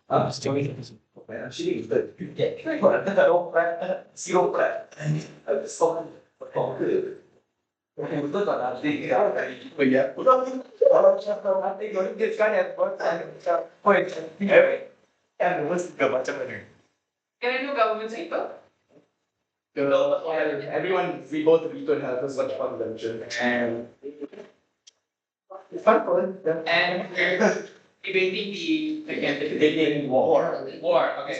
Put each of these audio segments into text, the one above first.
Actually, no clap, zero clap. Stop. Betul tak nanti kita ya. Nanti kalau kita sekarang ya buat point. Yang mesti macam mana? Can I do government sector? Everyone, we go to Beacon Health as much convention and it's fun for them. And we're debating Debating war. war. Okay.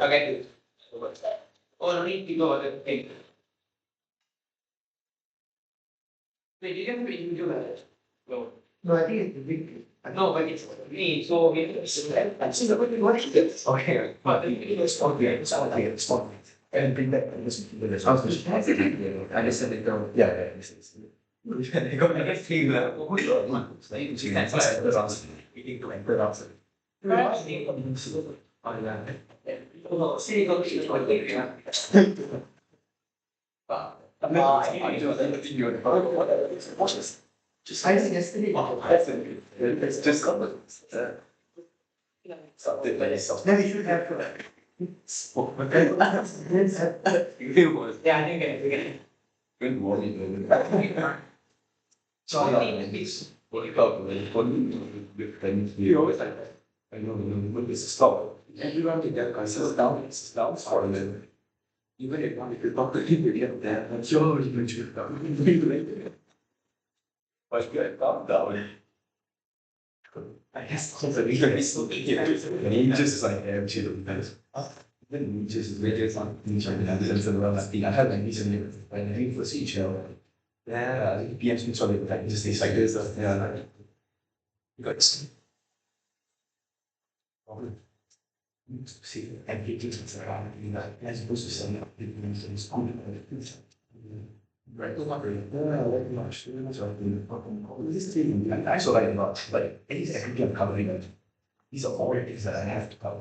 Okay. Only people want to think. Wait, you can do that. No. No, I think it's the big. No, but it's me. So we have to Okay, but it's fun. And bring back this. I listen to them. Yeah, listen. They go like a feel. Eating to enter answer. Just I think yesterday. It's just something. Then we should have. Yeah, I think we can. Good morning. So You always like that. I know, when this is stop. Everyone in that guy sits down for a minute. Even if one, if you talk to him, you get there. I'm sure you can choose down. But good, calm down. I guess constantly ninjas is like empty depends. Then ninjas is really fun. I had like ninjas in it. When I think for CHL. Yeah, I think PM's been solid like just things like this. Yeah, like you got see everything's around you know, as opposed to some things in school. Right, not really. Yeah, very much. This thing, I also like a lot. Like, at least everything I'm covering, these are all the things that I have to cover.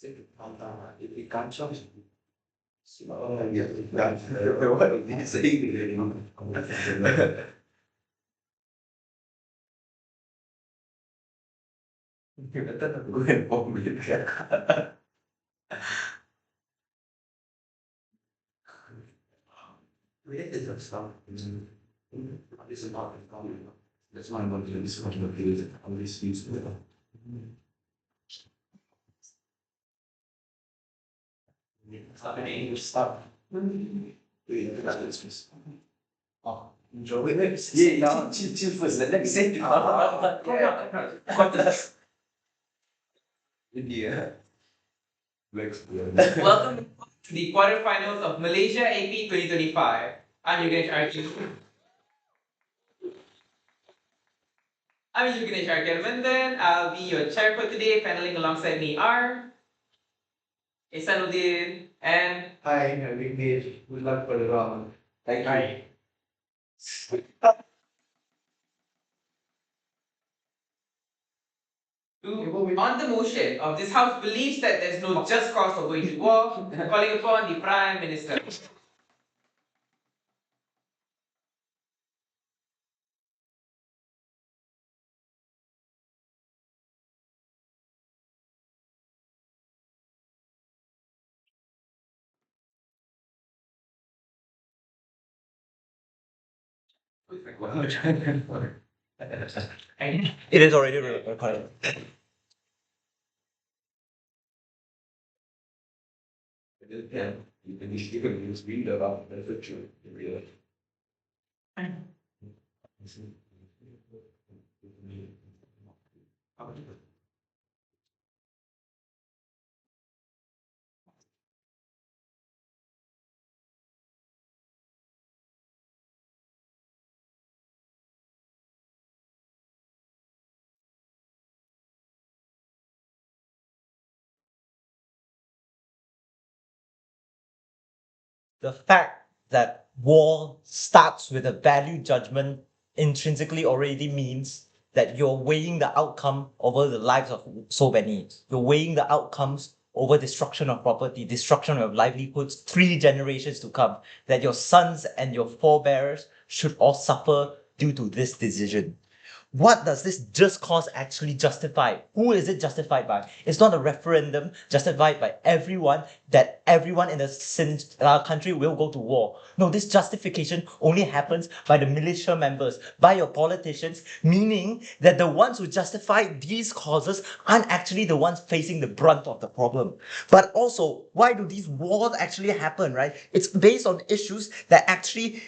It can't change. Oh, yeah, what did you say? You better not go and bomb me. Related to stuff. This is not common. That's why I'm going to this one of the on this use it. Stop. Wait, that's this. Oh, enjoy it. Yeah, now chill first. Let me say India. welcome to the quarterfinals of Malaysia AP 2025. I'm Yuganesh. I'm Yuganesh and then I'll be your chair for today, paneling alongside me are Ihsan and Hi, I'm Vignesh. Good luck for the round. Thank you. on the motion of this House believes that there's no just cause for going to war, calling upon the Prime Minister. It is already recorded. Yeah, you can use read about the future. The fact that war starts with a value judgment intrinsically already means that you're weighing the outcome over the lives of so many. You're weighing the outcomes over destruction of property, destruction of livelihoods, 3 generations to come, that your sons and your forebearers should all suffer due to this decision. what does this just cause actually justify? Who is it justified by? It's not a referendum justified by everyone, that everyone in the country will go to war. No, this justification only happens by the militia members, by your politicians, meaning that the ones who justify these causes aren't actually the ones facing the brunt of the problem. But also, why do these wars actually happen, right? It's based on issues that actually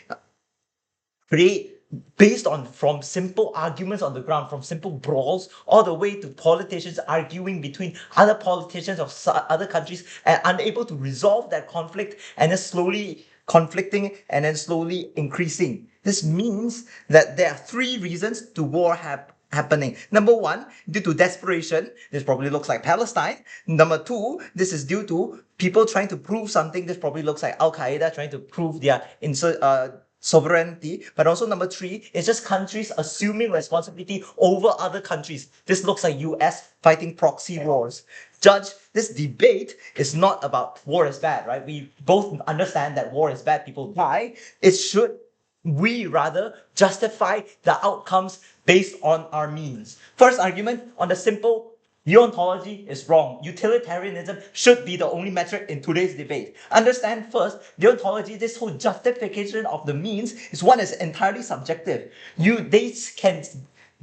create, based on from simple arguments on the ground, from simple brawls, all the way to politicians arguing between other politicians of other countries and unable to resolve that conflict, and then slowly conflicting and then slowly increasing. This means that there are three reasons to war happening. Number one, due to desperation. This probably looks like Palestine. Number two, this is due to people trying to prove something. This probably looks like Al Qaeda trying to prove their sovereignty. But also number three is just countries assuming responsibility over other countries. This looks like US fighting proxy wars. Judge, this debate is not about war is bad, right? We both understand that war is bad, people die. It should, we rather justify the outcomes based on our means. First argument on the simple deontology is wrong. Utilitarianism should be the only metric in today's debate. Understand first, deontology, this whole justification of the means, is one that's entirely subjective. They can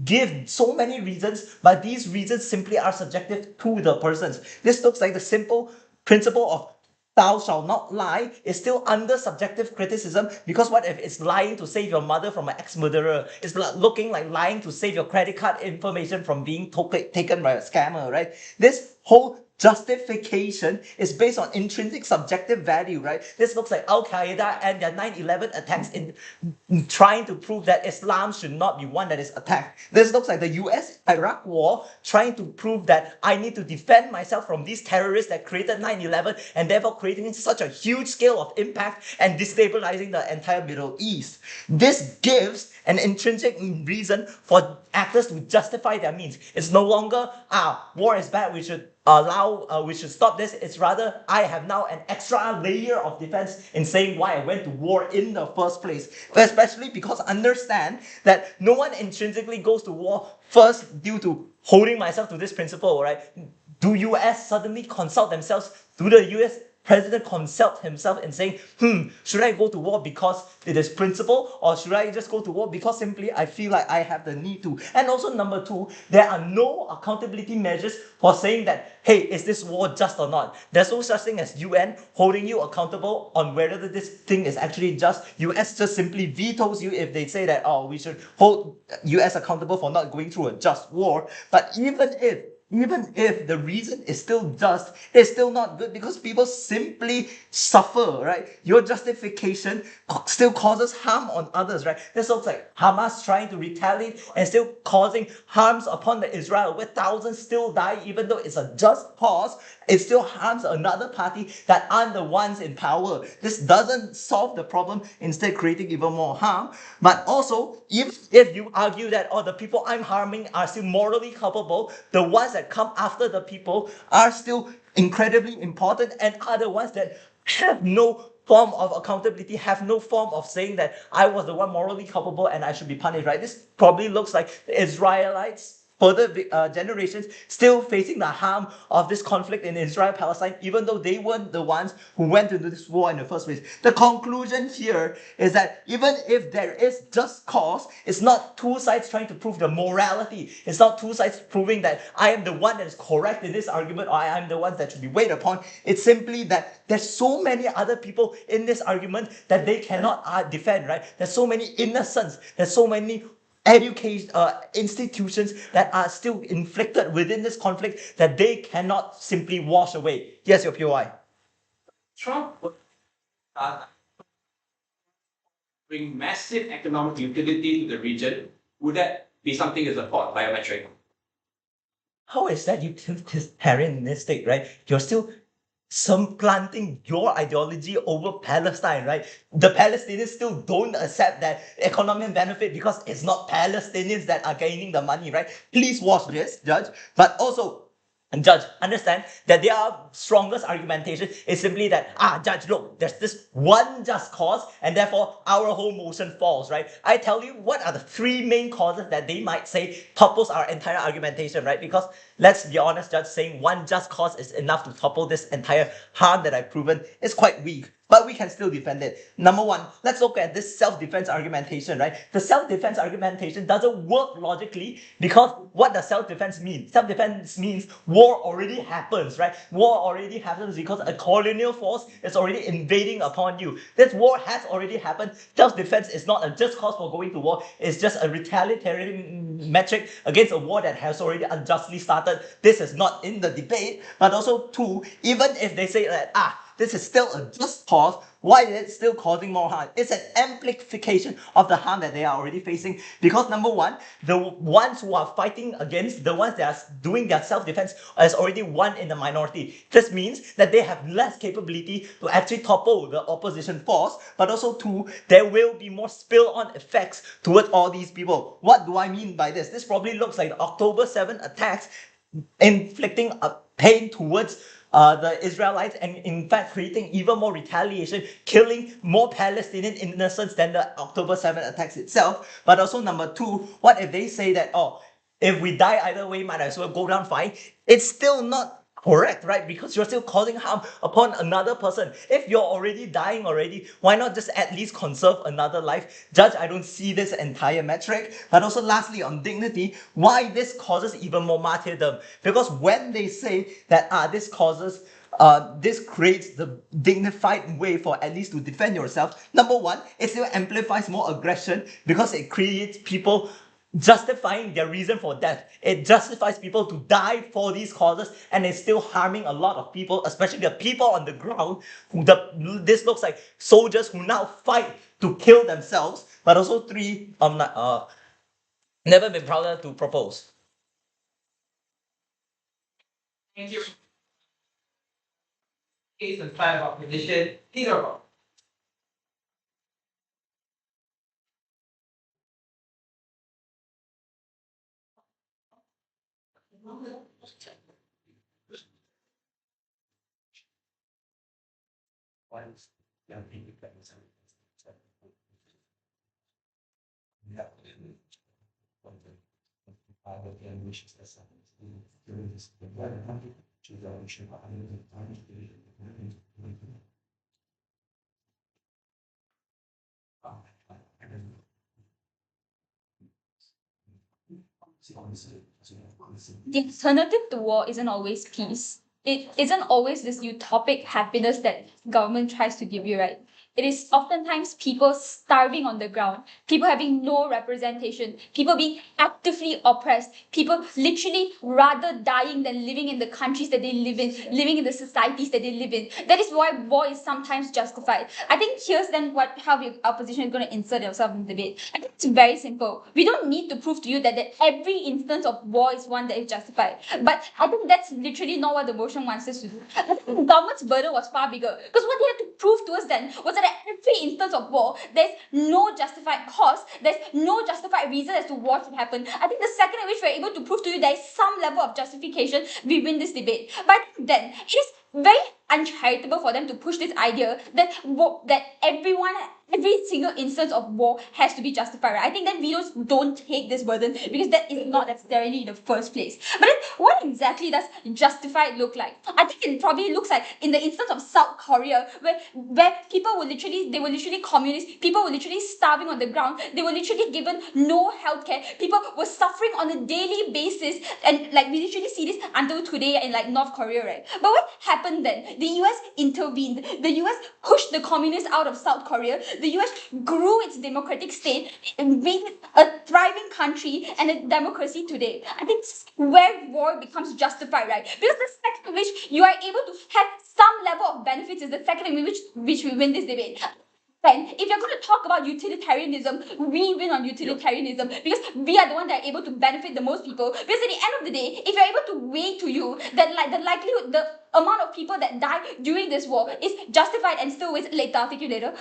give so many reasons, but these reasons simply are subjective to the persons. This looks like the simple principle of thou shalt not lie is still under subjective criticism, because what if it's lying to save your mother from an ex-murderer? It's looking like lying to save your credit card information from being taken by a scammer, right? This whole justification is based on intrinsic subjective value, right? This looks like Al Qaeda and their 9/11 attacks in trying to prove that Islam should not be one that is attacked. This looks like the US-Iraq war trying to prove that I need to defend myself from these terrorists that created 9/11 and therefore creating such a huge scale of impact and destabilizing the entire Middle East. This gives an intrinsic reason for actors to justify their means. It's no longer, war is bad, we should stop this. It's rather, I have now an extra layer of defense in saying why I went to war in the first place. Especially because understand that no one intrinsically goes to war first due to holding myself to this principle, right? Do US suddenly consult themselves? Do the US president consult himself in saying, should I go to war because it is principle, or should I just go to war because simply I feel like I have the need to? And also number two, there are no accountability measures for saying that, hey, is this war just or not? There's no such thing as UN holding you accountable on whether this thing is actually just. US just simply vetoes you if they say that, we should hold US accountable for not going through a just war. But even if the reason is still just, it's still not good, because people simply suffer, right? Your justification still causes harm on others, right? This looks like Hamas trying to retaliate and still causing harms upon the Israel, where thousands still die, even though it's a just cause. It still harms another party that aren't the ones in power. This doesn't solve the problem, instead creating even more harm. But also, if you argue that the people I'm harming are still morally culpable, the ones that come after the people are still incredibly important, and are the ones that have no form of accountability, have no form of saying that I was the one morally culpable and I should be punished, right? This probably looks like the Israelites, further generations, still facing the harm of this conflict in Israel-Palestine, even though they weren't the ones who went into this war in the first place. The conclusion here is that even if there is just cause, it's not two sides trying to prove the morality. It's not two sides proving that I am the one that is correct in this argument, or I am the one that should be weighed upon. It's simply that there's so many other people in this argument that they cannot defend, right? There's so many innocents. There's so many education institutions that are still inflicted within this conflict that they cannot simply wash away. Yes, your POI. Trump would bring massive economic utility to the region. Would that be something to support biometric? How is that utilitarianistic, right? You're still supplanting your ideology over Palestine, right? The Palestinians still don't accept that economic benefit because it's not Palestinians that are gaining the money, right? Please watch this, Judge. But also, And judge, understand that their strongest argumentation is simply that, judge, look, there's this one just cause, and therefore our whole motion falls, right? I tell you, what are the three main causes that they might say topples our entire argumentation, right? Because let's be honest, judge, saying one just cause is enough to topple this entire harm that I've proven is quite weak. But we can still defend it. Number one, let's look at this self-defense argumentation, right? The self-defense argumentation doesn't work logically because what does self-defense mean? Self-defense means war already happens, right? War already happens because a colonial force is already invading upon you. This war has already happened. Self-defense is not a just cause for going to war. It's just a retaliatory metric against a war that has already unjustly started. This is not in the debate. But also, two, even if they say that, this is still a just cause, why is it still causing more harm? It's an amplification of the harm that they are already facing. Because number one, the ones who are fighting against, the ones that are doing their self-defense is already one in the minority. This means that they have less capability to actually topple the opposition force. But also two, there will be more spill-on effects towards all these people. What do I mean by this? This probably looks like the October 7 attacks inflicting a pain towards the Israelites, and in fact creating even more retaliation, killing more Palestinian innocents than the October 7 attacks itself. But also number two, what if they say that, if we die either way, might as well go down fine? It's still not correct, right? Because you're still causing harm upon another person. If you're already dying already, why not just at least conserve another life? Judge, I don't see this entire metric. But also lastly, on dignity, why this causes even more martyrdom? Because when they say that this creates the dignified way for at least to defend yourself. Number one, it still amplifies more aggression because it creates people justifying their reason for death. It justifies people to die for these causes, and it's still harming a lot of people, especially the people on the ground. This looks like soldiers who now fight to kill themselves. But also three, never been prouder to propose. Thank you. Case and style of opposition. Please report. The alternative to war isn't always peace. It isn't always this utopic happiness that government tries to give you, right? It is oftentimes people starving on the ground, people having no representation, people being actively oppressed, people literally rather dying than living in the countries that they live in, living in the societies that they live in. That is why war is sometimes justified. I think here's then how the opposition is going to insert themselves in the debate. I think it's very simple. We don't need to prove to you that every instance of war is one that is justified. But I think that's literally not what the motion wants us to do. I think the government's burden was far bigger. Because what they had to prove to us then was that every instance of war, there's no justified cause, there's no justified reason as to what should happen. I think the second in which we're able to prove to you there is some level of justification, we win this debate. But then it is very uncharitable for them to push this idea that every single instance of war has to be justified. Right? I think that we don't take this burden because that is not necessarily in the first place. But then what exactly does justified look like? I think it probably looks like in the instance of South Korea, where people were literally communists, people were literally starving on the ground, they were literally given no healthcare, people were suffering on a daily basis, and we literally see this until today in North Korea, right? But what happened then? The US intervened. The US pushed the communists out of South Korea. The US grew its democratic state and made it a thriving country and a democracy today. I think this is where war becomes justified, right? Because the second in which you are able to have some level of benefits is the second in which we win this debate. Then, if you're going to talk about utilitarianism, we win on utilitarianism because we are the one that are able to benefit the most people. Because at the end of the day, if you're able to weigh to you that the likelihood, the amount of people that die during this war is justified and still later, I'll take you later,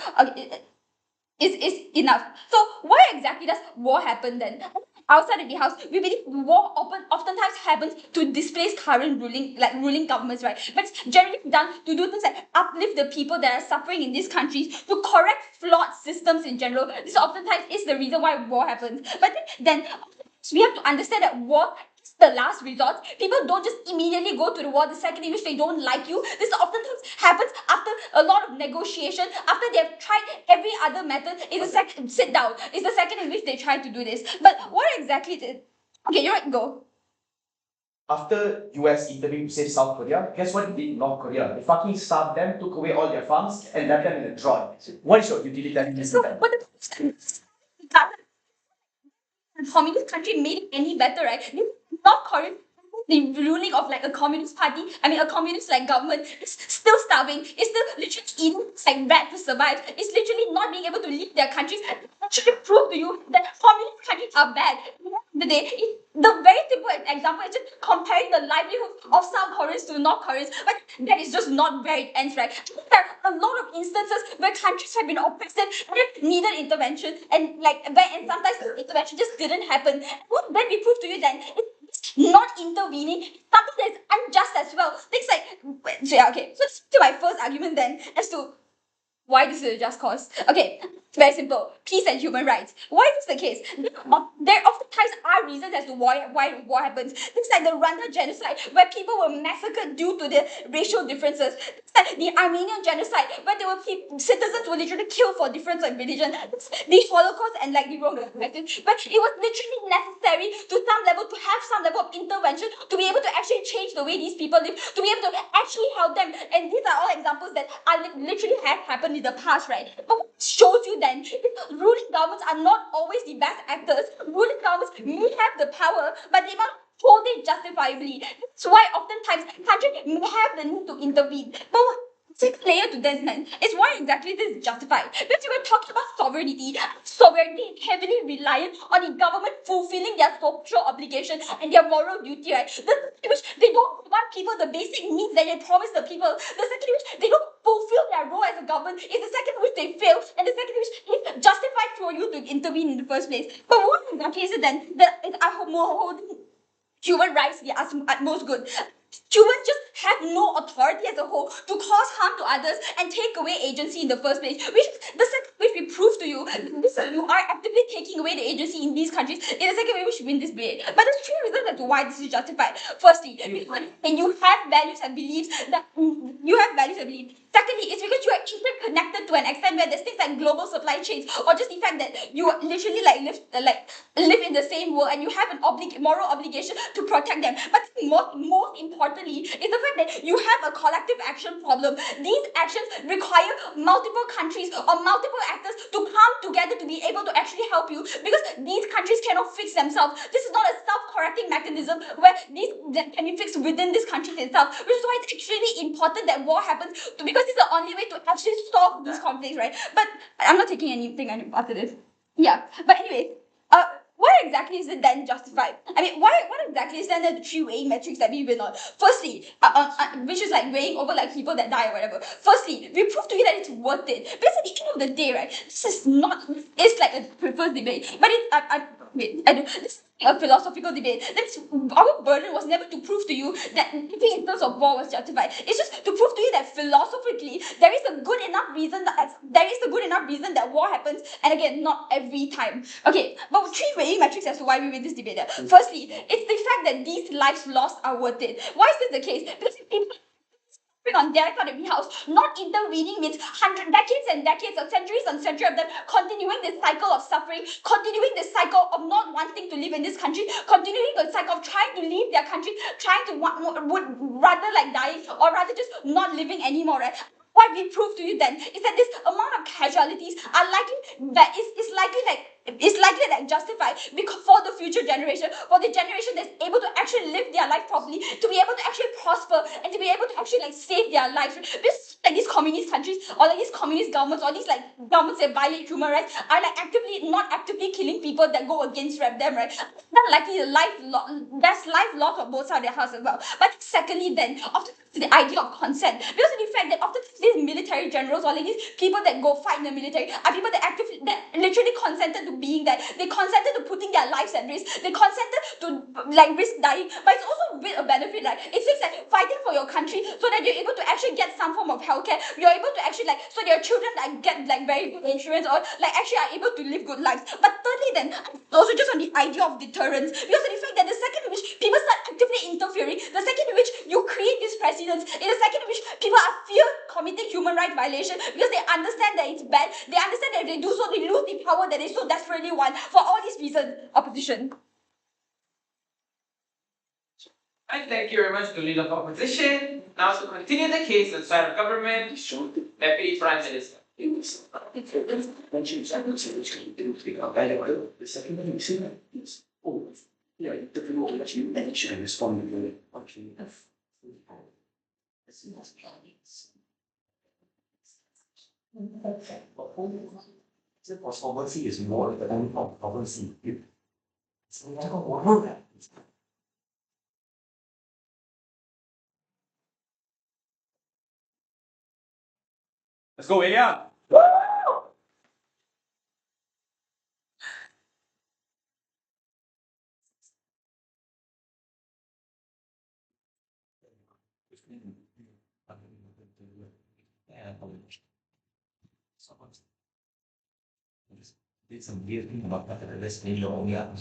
is enough. So why exactly does war happen then? outside of the house, we believe war oftentimes happens to displace current ruling governments, right? But it's generally done to do things like uplift the people that are suffering in these countries, to correct flawed systems in general. This oftentimes is the reason why war happens. But then we have to understand that war is the last resort. People don't just immediately go to the war the second in which they don't like you. This oftentimes happens after a lot of negotiation, after they have tried every other method. Is the second sit down. Is the second in which they try to do this. But what exactly did? Okay, you're right. Go. After US intervened to save South Korea, guess what they did in North Korea? They fucking starved them, took away all their farms, and left them in a drought. What is your utilitarianism? So, but the communist country made it any better, right? North Korea, the ruling of like a communist party, a communist like government is still starving, is still literally eating like rat to survive, is literally not being able to leave their countries. And literally prove to you that communist countries are bad. The day, the very simple example is just comparing the livelihood of South Koreans to North Koreans, but that is just not where it ends, right? There are a lot of instances where countries have been oppressed and needed intervention, and sometimes the intervention just didn't happen. What then we prove to you then is not intervening, something that is unjust as well. Things like so to my first argument then as to why this is a just cause. Okay, it's very simple. Peace and human rights. Why is this the case? There oftentimes are reasons as to why war happens. Things like the Rwanda genocide, where people were massacred due to the racial differences. Things like the Armenian genocide, where there were citizens were literally killed for difference of religion. The Holocaust and like the Rome, but it was literally necessary to some level to have some level of intervention to be able to actually change the way these people live, to be able to actually help them. And these are all examples that are literally have happened in the past, right? But what shows you then is ruling governments are not always the best actors. Ruling governments may have the power, but they must hold it justifiably. That's why oftentimes countries may have the need to intervene. But sixth layer to this then is why exactly this is justified. Because we were talking about sovereignty. Sovereignty is heavily reliant on the government fulfilling their social obligation and their moral duty, right? The second which they don't provide people the basic needs that they promise the people. The second which they don't fulfill their role as a government is the second which they fail, and the second which is justified for you to intervene in the first place. But what exactly is it then that is holding human rights the utmost good? Humans just have no authority as a whole to cause harm to others and take away agency in the first place. Which is the second which we prove to you, you are actively taking away the agency in these countries. In the second way, we should win this debate. But there's three reasons as to why this is justified. Firstly, and you have values and beliefs that you have values and beliefs. Secondly, it's because you are interconnected to an extent where there's things like global supply chains, or just the fact that you literally live in the same world and you have an moral obligation to protect them. But most importantly is the fact that you have a collective action problem. These actions require multiple countries or multiple actors to come together to be able to actually help you, because these countries cannot fix themselves. This is not a self-correcting mechanism where these that can be fixed within these countries itself, which is why it's extremely important that war happens, because it's the only way to actually solve these conflicts, right? But I'm not taking anything after this. Yeah, but anyway, what exactly is it then justified? What exactly is then the three weighing metrics that we win on? Firstly, which is like weighing over like people that die or whatever. Firstly, we prove to you that it's worth it. Because at the end of the day, right, this is not, it's like a first debate, but this is a philosophical debate. That means our burden was never to prove to you that living in terms of war was justified. It's just to prove to you that philosophically there is a good enough reason that war happens, and again, not every time. Okay, but three weighing metrics as to why we win this debate. Firstly, it's the fact that these lives lost are worth it. Why is this the case? Because people on their side of the house, not intervening means decades and decades or centuries and centuries of them continuing this cycle of suffering, continuing this cycle of not wanting to live in this country, continuing the cycle of trying to leave their country, trying to would rather like dying or rather just not living anymore, right? What we prove to you then is that this amount of casualties are likely that is likely like justified because for the future generation, for the generation that's able to actually live their life properly, to be able to actually prosper and to be able to actually like save their lives. This like these communist countries or like these communist governments or these like governments that violate human rights are like not actively killing people that go against them, right? Not likely there's life loss on both sides of their house as well. But secondly, then often the idea of consent, because of the fact that often these military generals or like these people that go fight in the military are people that literally consented to being there. They consented to putting their lives at risk. They consented to like risk dying. But it's also with a benefit, like it seems like fighting for your country so that you're able to actually get some form of healthcare. You're able to actually like so your children like get like very good insurance or like actually are able to live good lives. But thirdly, then also just on the idea of deterrence, because of the fact that the second in which people start actively interfering, the second in which you create these precedents, in the second in which people are fear committing human rights violation because they understand that it's bad, they understand that if they do so, they lose the power that they so desperately want. For all these reasons, opposition. I thank you very much to leader of opposition. Now to continue the case on side of government, Deputy Prime Minister. The second one you see that is, oh, yeah, the people will actually manage and respond to it. Okay, the controversy is more than controversy. It's not a Let's go, Liang. There's some weird thing about that. Let's name your only up.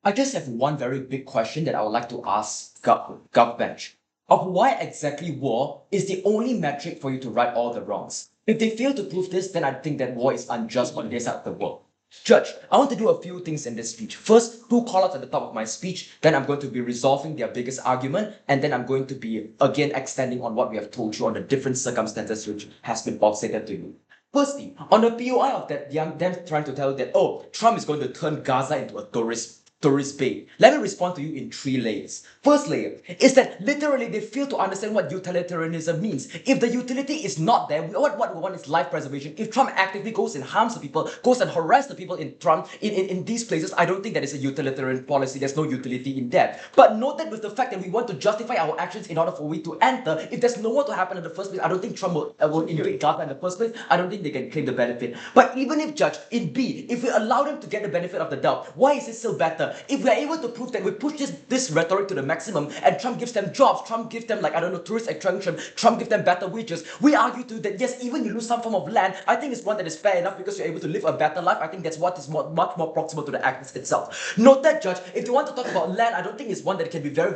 I just have one very big question that I would like to ask GovBench. Of why exactly war is the only metric for you to right all the wrongs? If they fail to prove this, then I think that war is unjust on their side of the world. Judge, I want to do a few things in this speech. First, 2 call-outs at the top of my speech, then I'm going to be resolving their biggest argument, and then I'm going to be again extending on what we have told you on the different circumstances which has been stated to you. Firstly, on the POI of that, them trying to tell you that, oh, Trump is going to turn Gaza into a tourist bait. Let me respond to you in 3 layers. First layer is that literally they fail to understand what utilitarianism means. If the utility is not there, what we want is life preservation. If Trump actively goes and harms the people, goes and harasses the people in these places, I don't think that is a utilitarian policy. There's no utility in that. But note that with the fact that we want to justify our actions in order for we to enter, if there's no one to happen in the first place, I don't think Trump will invade Gaza in the first place. I don't think they can claim the benefit. But even if, Judge, in B, if we allow them to get the benefit of the doubt, why is it still better? If we are able to prove that we push this rhetoric to the maximum and Trump gives them jobs, Trump gives them like, I don't know, tourist attraction, Trump gives them better wages, we argue too that yes, even you lose some form of land, I think it's one that is fair enough because you're able to live a better life. I think that's what is much more proximal to the act itself. Note that, Judge, if you want to talk about land, I don't think it's one that can be very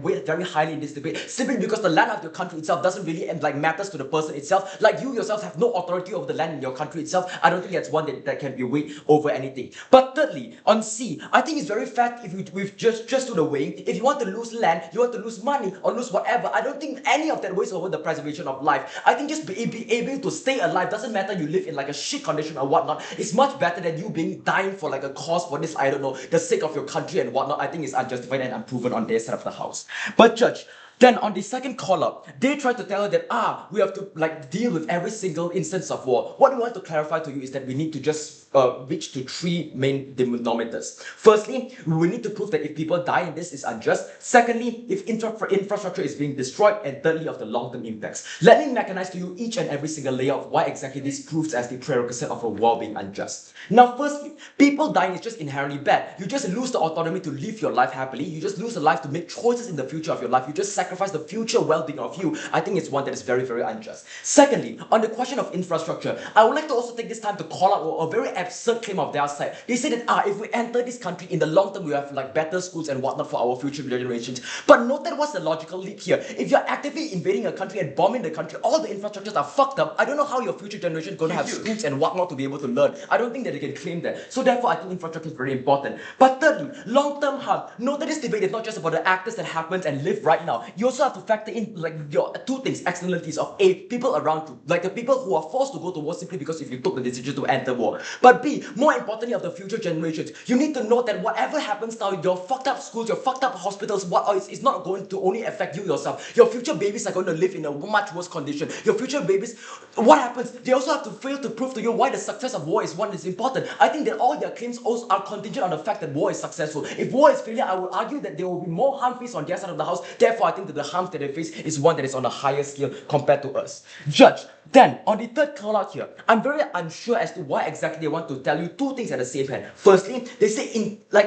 weighed very highly in this debate, simply because the land of your country itself doesn't really matters to the person itself. Like you yourself have no authority over the land in your country itself. I don't think that's one that can be weighed over anything. But thirdly, on C, I think it's very fair if we just do the weighing. If you want to lose land, you want to lose money or lose whatever, I don't think any of that weighs over the preservation of life. I think just be able to stay alive, doesn't matter you live in like a shit condition or whatnot, it's much better than you being dying for like a cause for this, I don't know, the sake of your country and whatnot. I think it's unjustified and unproven on their side of the house. But Judge, then on the second call-up, they try to tell her that, we have to like deal with every single instance of war. What we want to clarify to you is that we need to just reach to 3 main denominators. Firstly, we need to prove that if people die in this is unjust. Secondly, if infrastructure is being destroyed. And thirdly, of the long-term impacts. Let me mechanize to you each and every single layer of why exactly this proves as the prerequisite of a war being unjust. Now, firstly, people dying is just inherently bad. You just lose the autonomy to live your life happily. You just lose the life to make choices in the future of your life. You just sacrifice sacrifice the future well-being of you, I think it's one that is very, very unjust. Secondly, on the question of infrastructure, I would like to also take this time to call out a very absurd claim of their side. They say that if we enter this country in the long term, we have like better schools and whatnot for our future generations. But note that what's the logical leap here? If you're actively invading a country and bombing the country, all the infrastructures are fucked up. I don't know how your future generation is going to have schools and whatnot to be able to learn. I don't think that they can claim that. So therefore, I think infrastructure is very important. But thirdly, long-term harm. Note that this debate is not just about the actors that happens and live right now. You also have to factor in like your two things, externalities of A, people around you, like the people who are forced to go to war simply because if you took the decision to enter war. But B, more importantly of the future generations, you need to know that whatever happens now, your fucked up schools, your fucked up hospitals, it's not going to only affect you yourself. Your future babies are going to live in a much worse condition. Your future babies, what happens? They also have to fail to prove to you why the success of war is one that's important. I think that all their claims also are contingent on the fact that war is successful. If war is failure, I would argue that there will be more harm faced on their side of the house. Therefore, I think that the harms that they face is one that is on a higher scale compared to us. Judge, then, on the third call out here, I'm very unsure as to why exactly they want to tell you two things at the same hand. Firstly, they say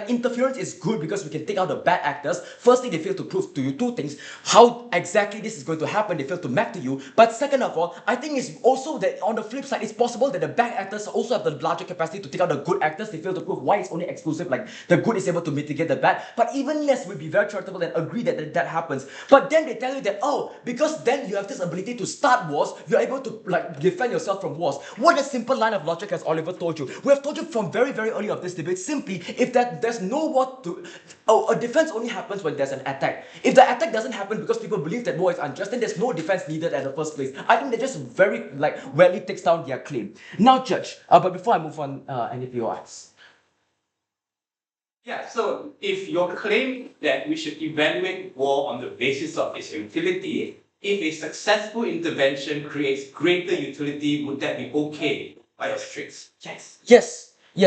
interference is good because we can take out the bad actors. Firstly, they fail to prove to you two things. How exactly this is going to happen, they fail to map to you. But second of all, I think it's also that on the flip side, it's possible that the bad actors also have the larger capacity to take out the good actors. They fail to prove why it's only exclusive, like the good is able to mitigate the bad. But even less would be very charitable and agree that happens. But then they tell you that, because then you have this ability to start wars, you're able to defend yourself from wars. What a simple line of logic has Oliver told you. We have told you from very, very early of this debate, simply, if there's no war to... a defense only happens when there's an attack. If the attack doesn't happen because people believe that war is unjust, then there's no defense needed at the first place. I think that just very, rarely takes down their claim. Now, Judge, but before I move on, any of your eyes? Yeah, so if your claim that we should evaluate war on the basis of its utility, if a successful intervention creates greater utility, would that be okay by your metrics? Yes.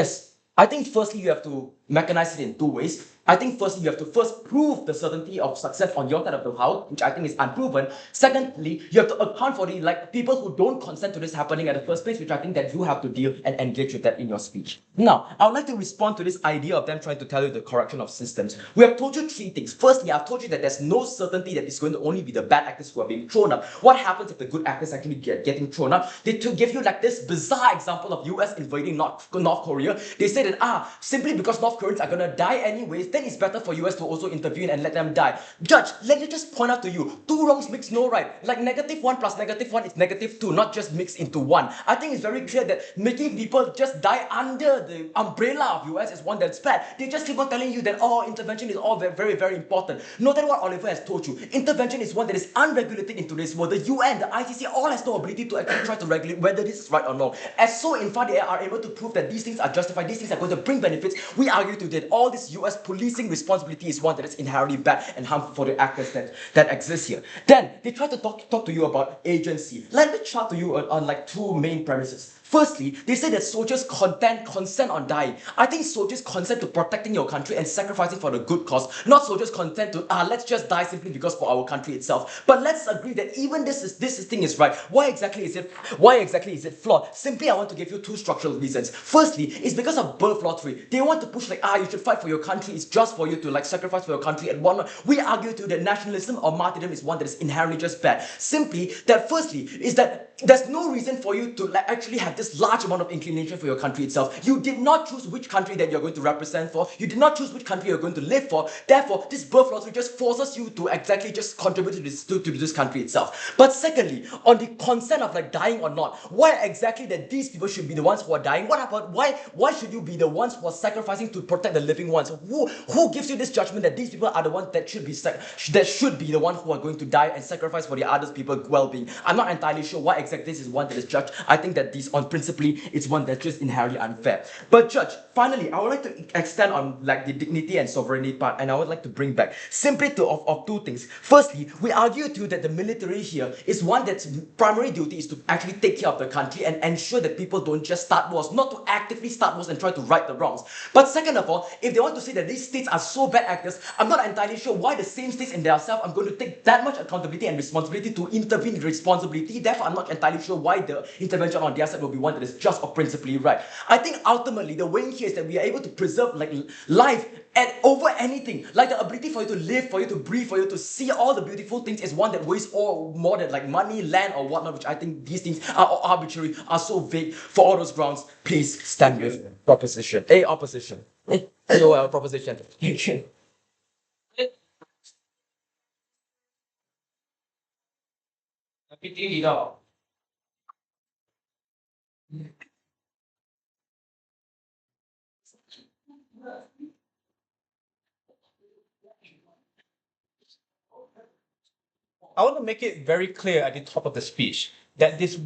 I think firstly you have to mechanize it in two ways. I think firstly you have to first prove the certainty of success on your side of the house, which I think is unproven. Secondly, you have to account for the people who don't consent to this happening at the first place, which I think that you have to deal and engage with that in your speech. Now, I would like to respond to this idea of them trying to tell you the correction of systems. We have told you three things. Firstly, I've told you that there's no certainty that it's going to only be the bad actors who are being thrown up. What happens if the good actors actually getting thrown up? They give you this bizarre example of US invading North Korea. They say that simply because North Koreans are going to die anyways, then it's better for US to also intervene and let them die. Judge, let me just point out to you, two wrongs makes no right. -1 plus -1 is -2, not just mixed into one. I think it's very clear that making people just die under the umbrella of US is one that's bad. They just keep on telling you that, intervention is all very, very, very important. Note that what Oliver has told you. Intervention is one that is unregulated in today's world. The UN, the ICC, all has no ability to actually try to regulate whether this is right or not. As so in far they are able to prove that these things are justified, these things are going to bring benefits, we argue to that all this US policing responsibility is one that is inherently bad and harmful for the actors that exist here. Then they try to talk to you about agency. Let me chat to you on two main premises. Firstly, they say that soldiers consent on dying. I think soldiers consent to protecting your country and sacrificing for the good cause. Not soldiers consent to let's just die simply because for our country itself. But let's agree that even this thing is right. Why exactly is it flawed? Simply, I want to give you two structural reasons. Firstly, it's because of birth lottery. They want to push you should fight for your country. It's just for you to sacrifice for your country and whatnot. We argue to that nationalism or martyrdom is one that is inherently just bad. Simply, that firstly is that there's no reason for you to actually have this large amount of inclination for your country itself. You did not choose which country that you're going to represent for. You did not choose which country you're going to live for. Therefore, this birth lottery just forces you to exactly just contribute to this country itself. But secondly, on the consent of dying or not, why exactly that these people should be the ones who are dying? What about why should you be the ones who are sacrificing to protect the living ones? Who gives you this judgment that these people are the ones that should be the ones who are going to die and sacrifice for the other people's well-being? I'm not entirely sure why exactly this is one that is judged. I think that principally it's one that's just inherently unfair. But Judge, finally, I would like to extend on the dignity and sovereignty part, and I would like to bring back simply of two things. Firstly, we argue too that the military here is one that's primary duty is to actually take care of the country and ensure that people don't just start wars, not to actively start wars and try to right the wrongs. But second of all, if they want to say that these states are so bad actors, I'm not entirely sure why the same states in themselves are going to take that much accountability and responsibility to intervene in responsibility. Therefore, I'm not entirely sure why the intervention on their side will be one that is just or principally right. I think ultimately the weighing here is that we are able to preserve like life and over anything. Like the ability for you to live, for you to breathe, for you to see all the beautiful things is one that weighs all more than like money, land, or whatnot, which I think these things are all arbitrary, are so vague. For all those grounds, please stand with proposition. Opposition. Proposition. Pity leader. I want to make it very clear at the top of the speech that the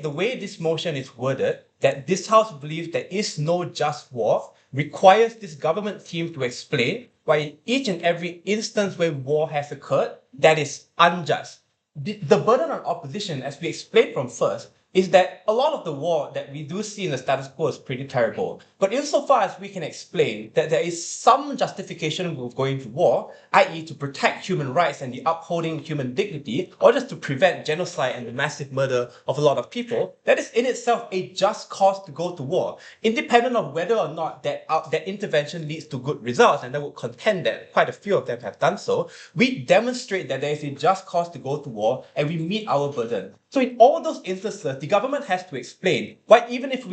way this motion is worded, that this House believes there is no just war, requires this government team to explain why in each and every instance where war has occurred, that is unjust. The burden on opposition, as we explained from first, is that a lot of the war that we do see in the status quo is pretty terrible. But insofar as we can explain that there is some justification of going to war, i.e. to protect human rights and the upholding human dignity, or just to prevent genocide and the massive murder of a lot of people, that is in itself a just cause to go to war, independent of whether or not that intervention leads to good results, and I would contend that quite a few of them have done so. We demonstrate that there is a just cause to go to war, and we meet our burden. So in all those instances, the government has to explain why even if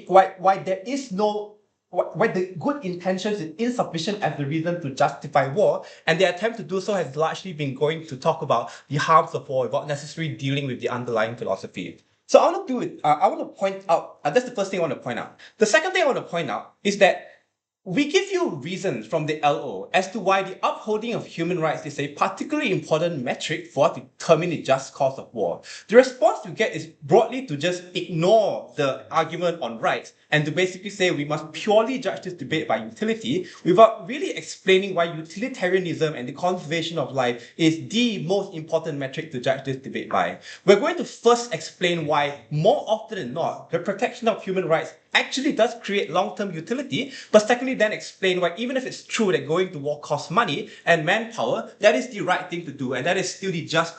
why there is no why the good intentions is insufficient as the reason to justify war, and the attempt to do so has largely been going to talk about the harms of war without necessarily dealing with the underlying philosophy. So I want to point out, that's the first thing I want to point out. The second thing I want to point out is that we give you reasons from the LO as to why the upholding of human rights is a particularly important metric for us to determine the just cause of war. The response you get is broadly to just ignore the argument on rights and to basically say we must purely judge this debate by utility without really explaining why utilitarianism and the conservation of life is the most important metric to judge this debate by. We're going to first explain why, more often than not, the protection of human rights actually does create long-term utility, but secondly then explain why even if it's true that going to war costs money and manpower, that is the right thing to do, and that is still the just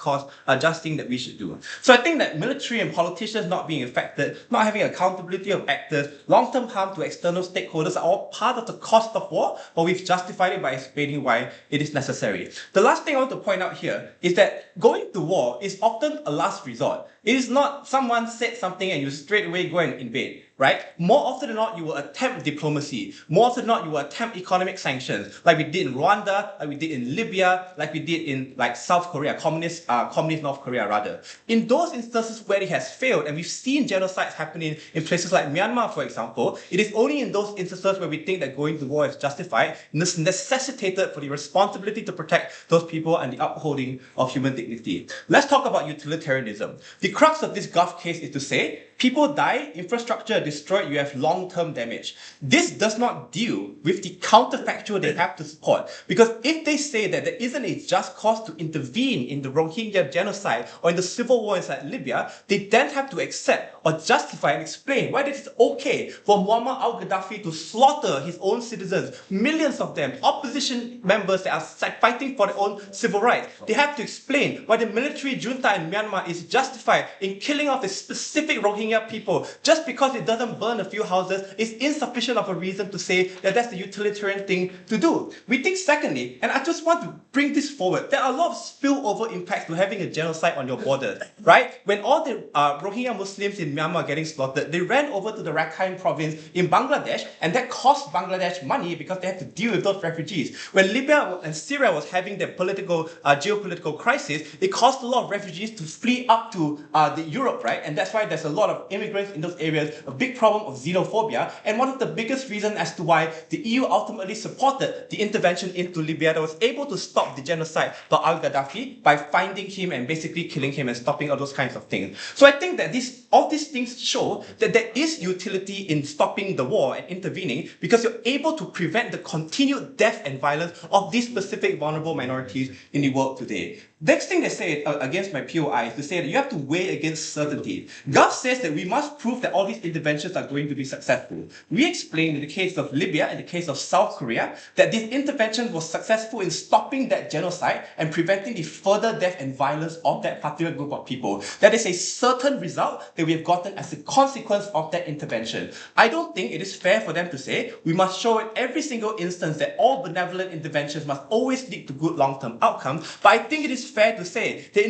thing that we should do. So I think that military and politicians not being affected, not having accountability of actors, long-term harm to external stakeholders are all part of the cost of war, but we've justified it by explaining why it is necessary. The last thing I want to point out here is that going to war is often a last resort. It is not someone said something and you straight away go and invade. Right? More often than not, you will attempt diplomacy. More often than not, you will attempt economic sanctions, like we did in Rwanda, like we did in Libya, like we did in like South Korea, communist North Korea rather. In those instances where it has failed, and we've seen genocides happening in places like Myanmar, for example, it is only in those instances where we think that going to war is justified, and this necessitated for the responsibility to protect those people and the upholding of human dignity. Let's talk about utilitarianism. The crux of this Gulf case is to say, people die, infrastructure destroyed, you have long-term damage. This does not deal with the counterfactual they have to support. Because if they say that there isn't a just cause to intervene in the Rohingya genocide or in the civil war inside Libya, they then have to accept or justify and explain why it is okay for Muammar al-Gaddafi to slaughter his own citizens, millions of them, opposition members that are fighting for their own civil rights. They have to explain why the military junta in Myanmar is justified in killing off a specific Rohingya people just because it doesn't burn a few houses is insufficient of a reason to say that that's the utilitarian thing to do. We think secondly, and I just want to bring this forward, there are a lot of spillover impacts to having a genocide on your borders, right? When all the Rohingya Muslims in Myanmar are getting slaughtered, they ran over to the Rakhine province in Bangladesh, and that cost Bangladesh money because they had to deal with those refugees. When Libya and Syria was having their geopolitical crisis, it caused a lot of refugees to flee up to Europe, right? And that's why there's a lot of immigrants in those areas, a big problem of xenophobia, and one of the biggest reasons as to why the EU ultimately supported the intervention into Libya that was able to stop the genocide by al-Gaddafi by finding him and basically killing him and stopping all those kinds of things. So I think that all these things show that there is utility in stopping the war and intervening because you're able to prevent the continued death and violence of these specific vulnerable minorities in the world today. Next thing they say against my POI is to say that you have to weigh against certainty. Gov says that we must prove that all these interventions are going to be successful. We explained in the case of Libya, in the case of South Korea, that this intervention was successful in stopping that genocide and preventing the further death and violence of that particular group of people. That is a certain result that we have gotten as a consequence of that intervention. I don't think it is fair for them to say we must show in every single instance that all benevolent interventions must always lead to good long-term outcomes. But I think it is fair to say that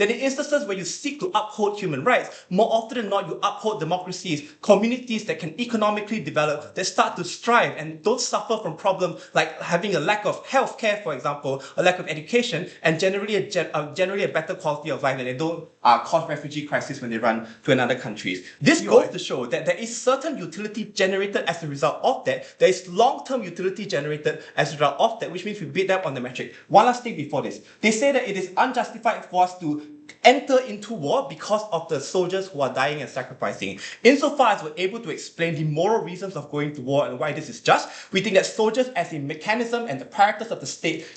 in instances where you seek to uphold human rights, more often than not you uphold democracies, communities that can economically develop, that start to strive and don't suffer from problems like having a lack of healthcare, for example, a lack of education, and generally a better quality of life, and they don't cause refugee crisis when they run to another countries. This goes to show that there is certain utility generated as a result of that. There is long-term utility generated as a result of that, which means we beat them on the metric. One last thing before this. They say that it is unjustified for us to enter into war because of the soldiers who are dying and sacrificing. Insofar as we're able to explain the moral reasons of going to war and why this is just, we think that soldiers as a mechanism and the apparatus of the state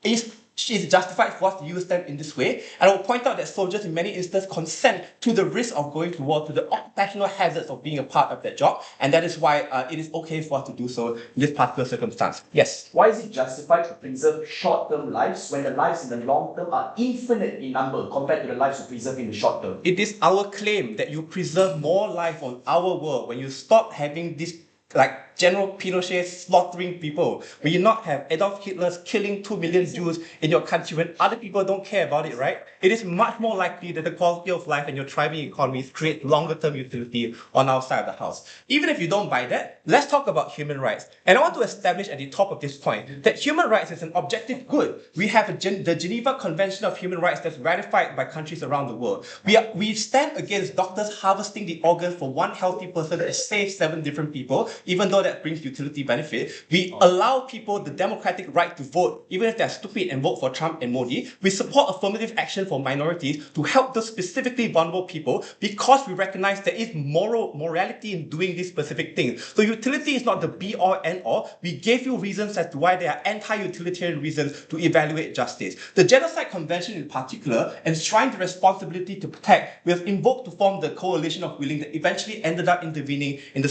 is justified for us to use them in this way. And I will point out that soldiers in many instances consent to the risk of going to war, to the occupational hazards of being a part of that job, and that is why it is okay for us to do so in this particular circumstance. Yes? Why is it justified to preserve short-term lives when the lives in the long term are infinite in number compared to the lives you preserve in the short term? It is our claim that you preserve more life on our world when you stop having this like General Pinochet slaughtering people, when you not have Adolf Hitler killing 2 million Jews in your country, when other people don't care about it, right? It is much more likely that the quality of life and your thriving economies create longer term utility on our side of the house. Even if you don't buy that, let's talk about human rights. And I want to establish at the top of this point that human rights is an objective good. We have the Geneva Convention of Human Rights that's ratified by countries around the world. We stand against doctors harvesting the organ for one healthy person that saves 7 different people, even though that brings utility benefit. We allow people the democratic right to vote, even if they're stupid and vote for Trump and Modi. We support affirmative action for minorities to help those specifically vulnerable people because we recognize there is morality in doing these specific things. So utility is not the be-all end-all. We gave you reasons as to why there are anti-utilitarian reasons to evaluate justice. The Genocide Convention in particular enshrined the responsibility to protect. We have invoked to form the coalition of willing that eventually ended up intervening in the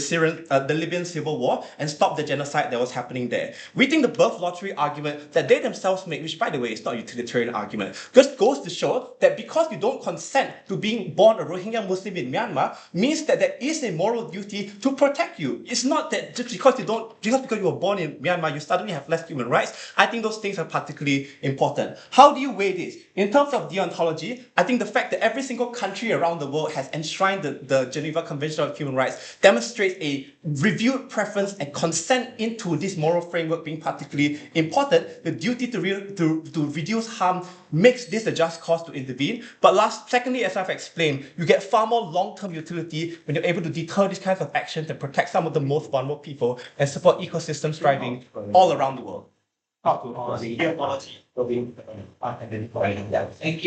Libyan civil war and stop the genocide that was happening there. We think the birth lottery argument that they themselves make, which by the way is not a utilitarian argument, just goes to show that because you don't consent to being born a Rohingya Muslim in Myanmar means that there is a moral duty to protect you. It's not that just because you were born in Myanmar, you suddenly have less human rights. I think those things are particularly important. How do you weigh this? In terms of deontology, I think the fact that every single country around the world has enshrined the Geneva Convention of Human Rights demonstrates a reviewed preference and consent into this moral framework being particularly important. The duty to reduce harm makes this a just cause to intervene. But secondly, as I've explained, you get far more long-term utility when you're able to deter these kinds of actions and protect some of the most vulnerable people and support ecosystems thriving all around the world. Thank you